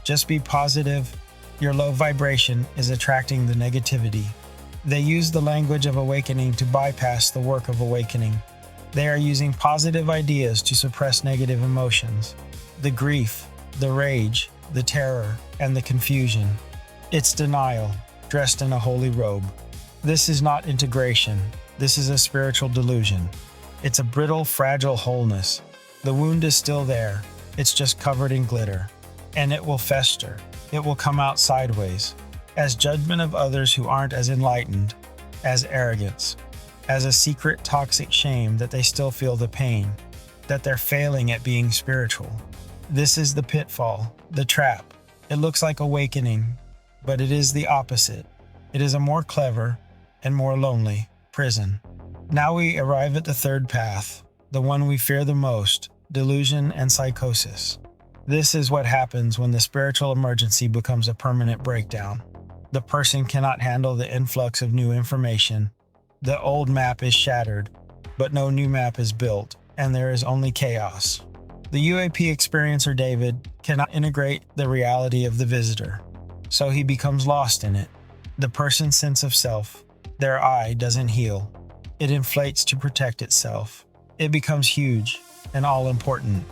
Just be positive. Your low vibration is attracting the negativity. They use the language of awakening to bypass the work of awakening. They are using positive ideas to suppress negative emotions. The grief, the rage, the terror, and the confusion. It's denial, dressed in a holy robe. This is not integration. This is a spiritual delusion. It's a brittle, fragile wholeness. The wound is still there. It's just covered in glitter. And it will fester. It will come out sideways, as judgment of others who aren't as enlightened, as arrogance, as a secret toxic shame that they still feel the pain, that they're failing at being spiritual. This is the pitfall, the trap. It looks like awakening, but it is the opposite. It is a more clever and more lonely prison. Now we arrive at the third path, the one we fear the most, delusion and psychosis. This is what happens when the spiritual emergency becomes a permanent breakdown. The person cannot handle the influx of new information. The old map is shattered, but no new map is built, and there is only chaos. The UAP experiencer David cannot integrate the reality of the visitor, so he becomes lost in it. The person's sense of self, their I, doesn't heal. It inflates to protect itself. It becomes huge and all-important.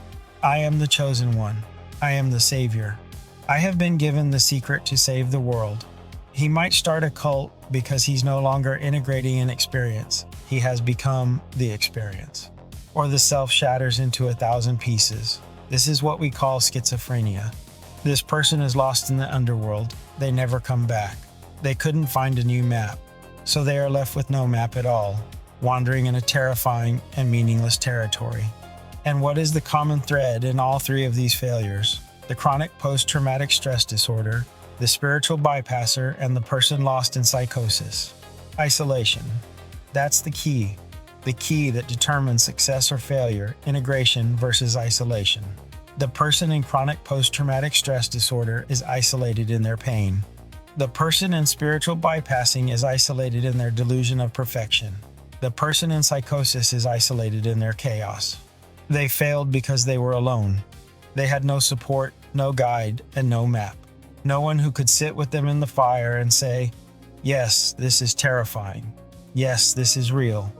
I am the chosen one. I am the savior. I have been given the secret to save the world. He might start a cult because he's no longer integrating an experience. He has become the experience. Or the self shatters into 1,000 pieces. This is what we call schizophrenia. This person is lost in the underworld. They never come back. They couldn't find a new map, so they are left with no map at all, wandering in a terrifying and meaningless territory. And what is the common thread in all three of these failures? The chronic post-traumatic stress disorder, the spiritual bypasser, and the person lost in psychosis. Isolation. That's the key that determines success or failure, integration versus isolation. The person in chronic post-traumatic stress disorder is isolated in their pain. The person in spiritual bypassing is isolated in their delusion of perfection. The person in psychosis is isolated in their chaos. They failed because they were alone. They had no support, no guide, and no map. No one who could sit with them in the fire and say, "Yes, this is terrifying. Yes, this is real.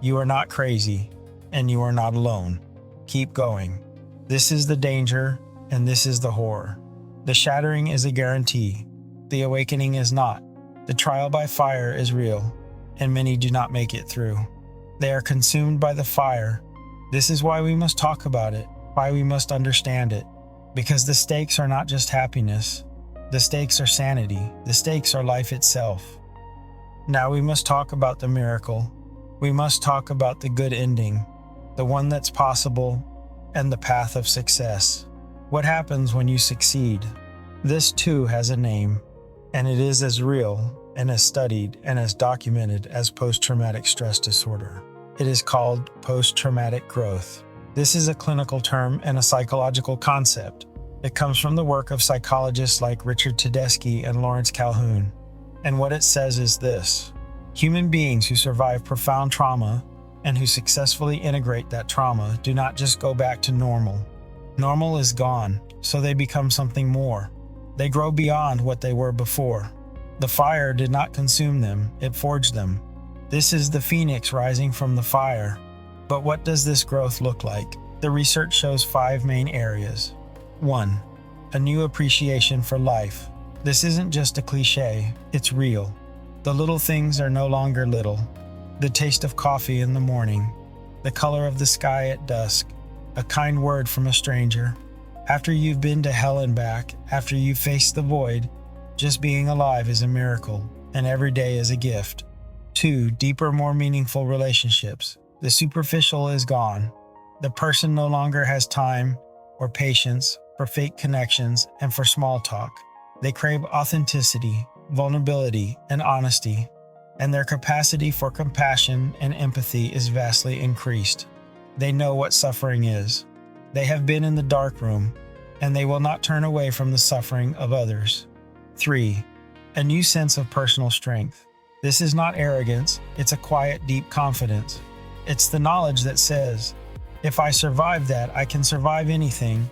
You are not crazy, and you are not alone. Keep going. This is the danger, and this is the horror." The shattering is a guarantee. The awakening is not. The trial by fire is real, and many do not make it through. They are consumed by the fire. This is why we must talk about it, why we must understand it, because the stakes are not just happiness. The stakes are sanity. The stakes are life itself. Now we must talk about the miracle. We must talk about the good ending, the one that's possible, and the path of success. What happens when you succeed? This too has a name, and it is as real and as studied and as documented as post-traumatic stress disorder. It is called post-traumatic growth. This is a clinical term and a psychological concept. It comes from the work of psychologists like Richard Tedeschi and Lawrence Calhoun. And what it says is this: human beings who survive profound trauma and who successfully integrate that trauma do not just go back to normal. Normal is gone, so they become something more. They grow beyond what they were before. The fire did not consume them, it forged them. This is the phoenix rising from the fire. But what does this growth look like? The research shows 5 main areas. 1. A new appreciation for life. This isn't just a cliche, it's real. The little things are no longer little. The taste of coffee in the morning, the color of the sky at dusk, a kind word from a stranger. After you've been to hell and back, after you've faced the void, just being alive is a miracle, and every day is a gift. 2. Deeper, more meaningful relationships. The superficial is gone. The person no longer has time or patience for fake connections and for small talk. They crave authenticity, vulnerability, and honesty, and their capacity for compassion and empathy is vastly increased. They know what suffering is. They have been in the dark room, and they will not turn away from the suffering of others. 3. A new sense of personal strength. This is not arrogance, it's a quiet, deep confidence. It's the knowledge that says, if I survive that, I can survive anything.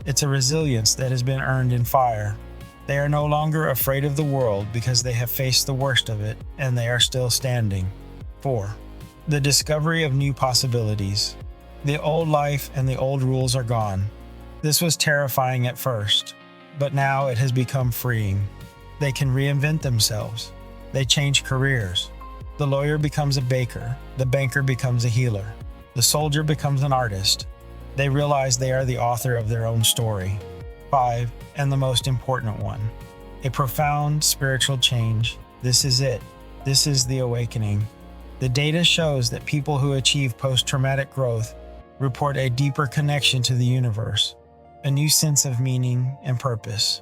It's a resilience that has been earned in fire. They are no longer afraid of the world because they have faced the worst of it, and they are still standing. 4. The discovery of new possibilities. The old life and the old rules are gone. This was terrifying at first, but now it has become freeing. They can reinvent themselves. They change careers. The lawyer becomes a baker. The banker becomes a healer. The soldier becomes an artist. They realize they are the author of their own story. 5, and the most important one, a profound spiritual change. This is it. This is the awakening. The data shows that people who achieve post-traumatic growth report a deeper connection to the universe, a new sense of meaning and purpose,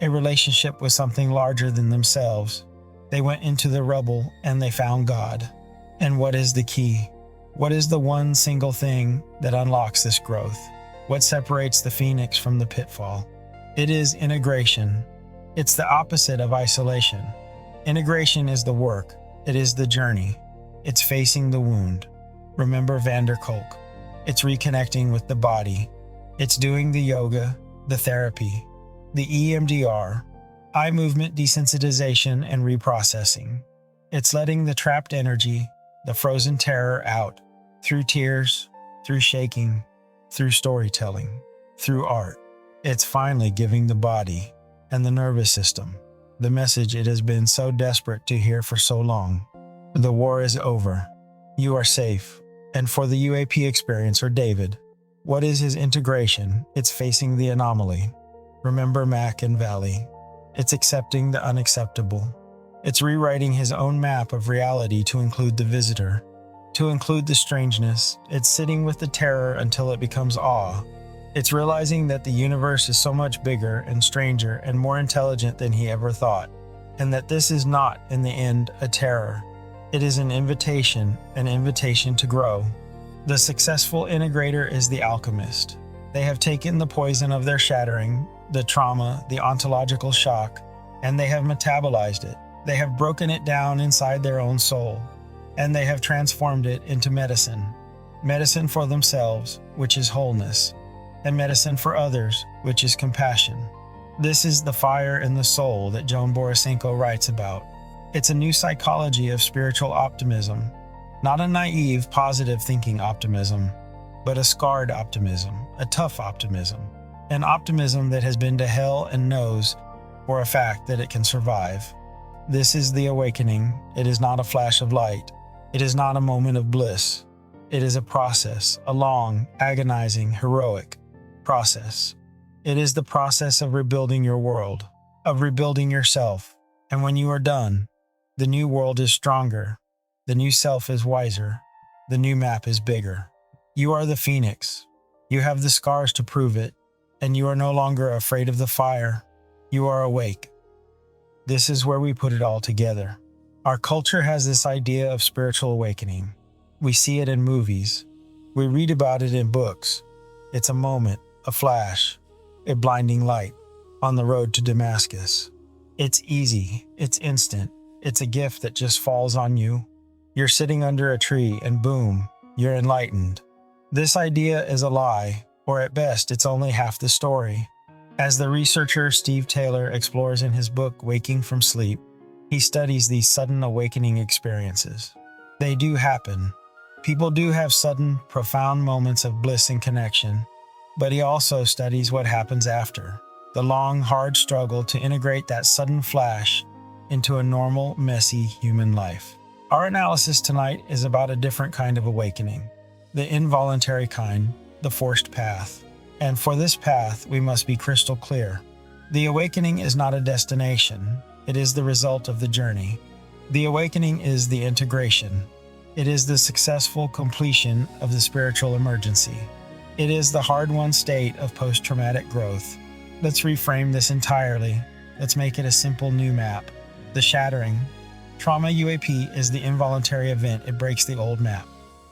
a relationship with something larger than themselves. They went into the rubble and they found God. And what is the key? What is the one single thing that unlocks this growth? What separates the phoenix from the pitfall? It is integration. It's the opposite of isolation. Integration is the work. It is the journey. It's facing the wound. Remember van der Kolk. It's reconnecting with the body. It's doing the yoga, the therapy, the EMDR, eye movement desensitization and reprocessing. It's letting the trapped energy, the frozen terror out, through tears, through shaking, through storytelling, through art. It's finally giving the body and the nervous system the message it has been so desperate to hear for so long. The war is over. You are safe. And for the UAP experiencer, David, what is his integration? It's facing the anomaly. Remember Mac and Valley. It's accepting the unacceptable. It's rewriting his own map of reality to include the visitor, to include the strangeness. It's sitting with the terror until it becomes awe. It's realizing that the universe is so much bigger and stranger and more intelligent than he ever thought, and that this is not, in the end, a terror. It is an invitation to grow. The successful integrator is the alchemist. They have taken the poison of their shattering, the trauma, the ontological shock, and they have metabolized it. They have broken it down inside their own soul, and they have transformed it into medicine. Medicine for themselves, which is wholeness, and medicine for others, which is compassion. This is the fire in the soul that Joan Borisenko writes about. It's a new psychology of spiritual optimism, not a naive, positive thinking optimism, but a scarred optimism, a tough optimism, an optimism that has been to hell and knows for a fact that it can survive. This is the awakening. It is not a flash of light. It is not a moment of bliss. It is a process, a long, agonizing, heroic process. It is the process of rebuilding your world, of rebuilding yourself. And when you are done, the new world is stronger. The new self is wiser. The new map is bigger. You are the phoenix. You have the scars to prove it, and you are no longer afraid of the fire. You are awake. This is where we put it all together. Our culture has this idea of spiritual awakening. We see it in movies. We read about it in books. It's a moment, a flash, a blinding light on the road to Damascus. It's easy. It's instant. It's a gift that just falls on you. You're sitting under a tree and boom, you're enlightened. This idea is a lie, or at best, it's only half the story. As the researcher Steve Taylor explores in his book, Waking from Sleep, he studies these sudden awakening experiences. They do happen. People do have sudden, profound moments of bliss and connection, but he also studies what happens after, the long, hard struggle to integrate that sudden flash into a normal, messy human life. Our analysis tonight is about a different kind of awakening, the involuntary kind, the forced path. And for this path, we must be crystal clear. The awakening is not a destination. It is the result of the journey. The awakening is the integration. It is the successful completion of the spiritual emergency. It is the hard-won state of post-traumatic growth. Let's reframe this entirely. Let's make it a simple new map. The shattering. Trauma UAP is the involuntary event. It breaks the old map.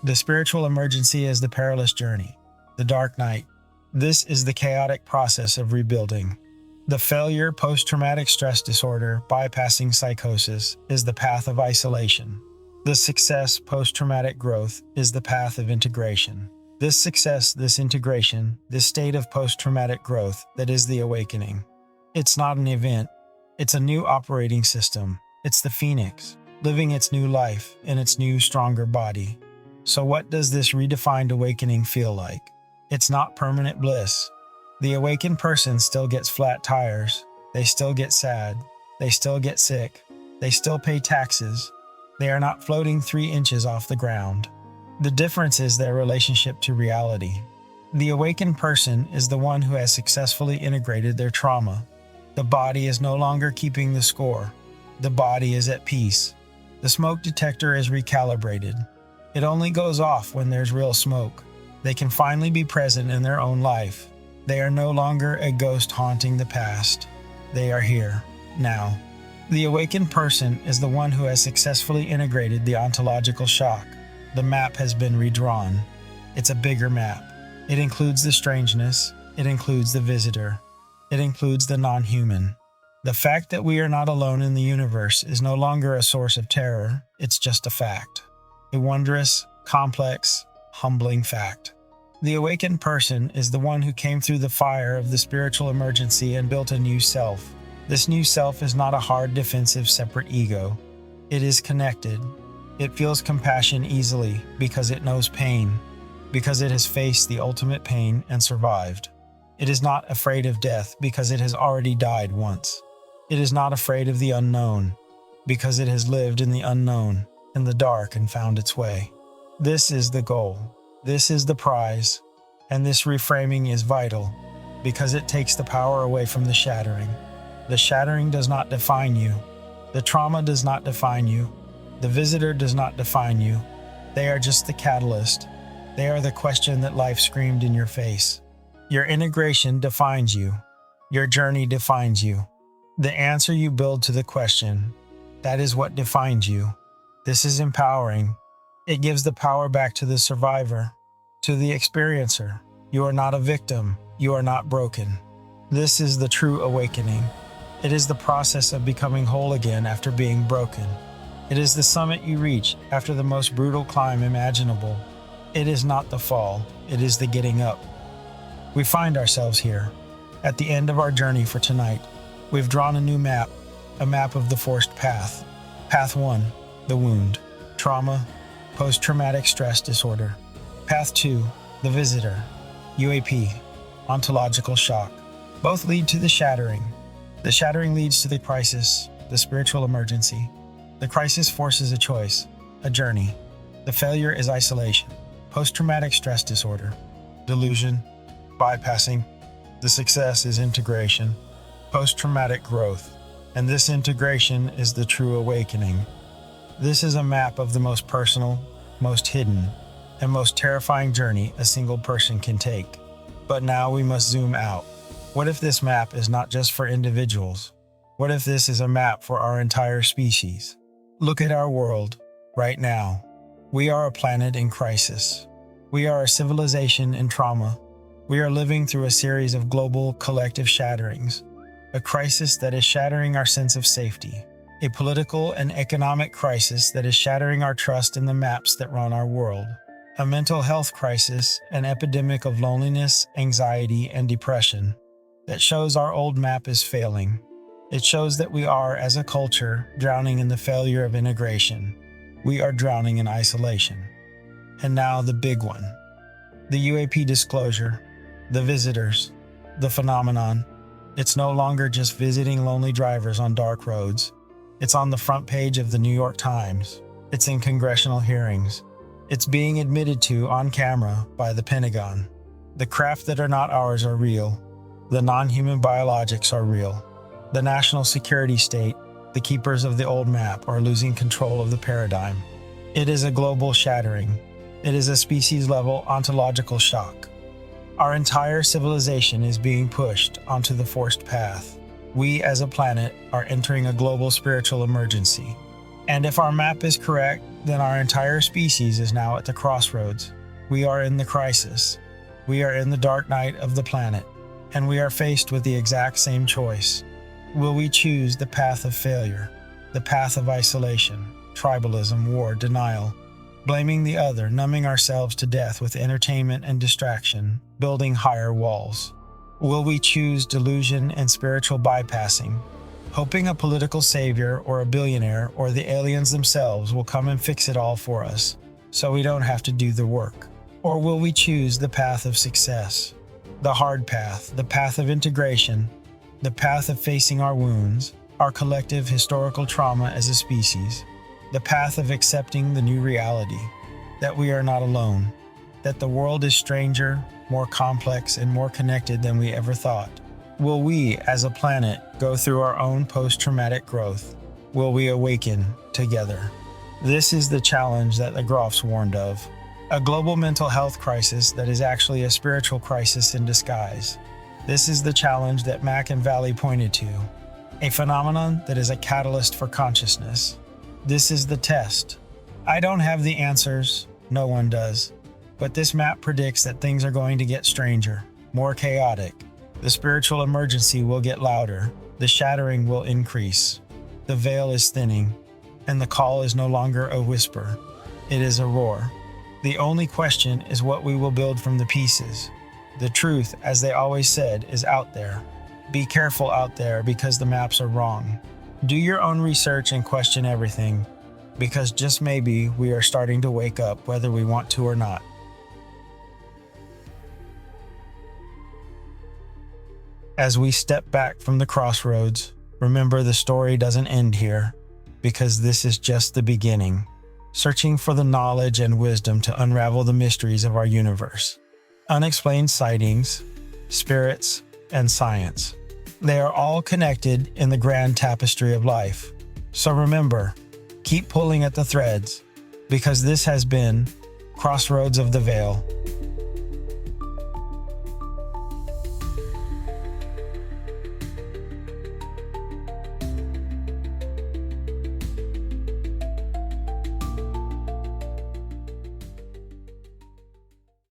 The spiritual emergency is the perilous journey, the dark night. This is the chaotic process of rebuilding. The failure post-traumatic stress disorder, bypassing psychosis, is the path of isolation. The success post-traumatic growth is the path of integration. This success, this integration, this state of post-traumatic growth, that is the awakening. It's not an event. It's a new operating system. It's the phoenix, living its new life in its new, stronger body. So what does this redefined awakening feel like? It's not permanent bliss. The awakened person still gets flat tires. They still get sad. They still get sick. They still pay taxes. They are not floating 3 inches off the ground. The difference is their relationship to reality. The awakened person is the one who has successfully integrated their trauma. The body is no longer keeping the score. The body is at peace. The smoke detector is recalibrated. It only goes off when there's real smoke. They can finally be present in their own life. They are no longer a ghost haunting the past. They are here, now. The awakened person is the one who has successfully integrated the ontological shock. The map has been redrawn. It's a bigger map. It includes the strangeness. It includes the visitor. It includes the non-human. The fact that we are not alone in the universe is no longer a source of terror. It's just a fact. A wondrous, complex, humbling fact. The awakened person is the one who came through the fire of the spiritual emergency and built a new self. This new self is not a hard, defensive, separate ego. It is connected. It feels compassion easily because it knows pain, because it has faced the ultimate pain and survived. It is not afraid of death because it has already died once. It is not afraid of the unknown because it has lived in the unknown, in the dark, and found its way. This is the goal. This is the prize. And this reframing is vital because it takes the power away from the shattering. The shattering does not define you. The trauma does not define you. The visitor does not define you. They are just the catalyst. They are the question that life screamed in your face. Your integration defines you. Your journey defines you. The answer you build to the question, that is what defines you. This is empowering. It gives the power back to the survivor, to the experiencer. You are not a victim. You are not broken. This is the true awakening. It is the process of becoming whole again after being broken. It is the summit you reach after the most brutal climb imaginable. It is not the fall. It is the getting up. We find ourselves here, at the end of our journey for tonight. We've drawn a new map, a map of the forced path. Path 1, the wound, trauma, post-traumatic stress disorder. Path 2, the visitor, UAP, ontological shock. Both lead to the shattering. The shattering leads to the crisis, the spiritual emergency. The crisis forces a choice, a journey. The failure is isolation, post-traumatic stress disorder, delusion, bypassing. The success is integration, post-traumatic growth. And this integration is the true awakening. This is a map of the most personal, most hidden, and most terrifying journey a single person can take. But now we must zoom out. What if this map is not just for individuals? What if this is a map for our entire species? Look at our world right now. We are a planet in crisis. We are a civilization in trauma. We are living through a series of global collective shatterings. A crisis that is shattering our sense of safety. A political and economic crisis that is shattering our trust in the maps that run our world. A mental health crisis, an epidemic of loneliness, anxiety, and depression that shows our old map is failing. It shows that we are, as a culture, drowning in the failure of integration. We are drowning in isolation. And now the big one. The UAP disclosure, the visitors, the phenomenon. It's no longer just visiting lonely drivers on dark roads. It's on the front page of the New York Times. It's in congressional hearings. It's being admitted to on camera by the Pentagon. The craft that are not ours are real. The non-human biologics are real. The national security state, the keepers of the old map, are losing control of the paradigm. It is a global shattering. It is a species-level ontological shock. Our entire civilization is being pushed onto the forced path. We, as a planet, are entering a global spiritual emergency. And if our map is correct, then our entire species is now at the crossroads. We are in the crisis. We are in the dark night of the planet, and we are faced with the exact same choice. Will we choose the path of failure, the path of isolation, tribalism, war, denial, blaming the other, numbing ourselves to death with entertainment and distraction, building higher walls? Will we choose delusion and spiritual bypassing, hoping a political savior or a billionaire or the aliens themselves will come and fix it all for us, so we don't have to do the work? Or will we choose the path of success, the hard path, the path of integration, the path of facing our wounds, our collective historical trauma as a species, the path of accepting the new reality, that we are not alone, that the world is stranger, more complex, and more connected than we ever thought? Will we, as a planet, go through our own post-traumatic growth? Will we awaken together? This is the challenge that the Groffs warned of. A global mental health crisis that is actually a spiritual crisis in disguise. This is the challenge that Mack and Valley pointed to. A phenomenon that is a catalyst for consciousness. This is the test. I don't have the answers. No one does. But this map predicts that things are going to get stranger, more chaotic. The spiritual emergency will get louder. The shattering will increase. The veil is thinning, and the call is no longer a whisper. It is a roar. The only question is what we will build from the pieces. The truth, as they always said, is out there. Be careful out there because the maps are wrong. Do your own research and question everything. because just maybe we are starting to wake up whether we want to or not. As we step back from the crossroads, remember the story doesn't end here, because this is just the beginning, searching for the knowledge and wisdom to unravel the mysteries of our universe. Unexplained sightings, spirits, and science. They are all connected in the grand tapestry of life. So remember, keep pulling at the threads, because this has been Crossroads of the Veil.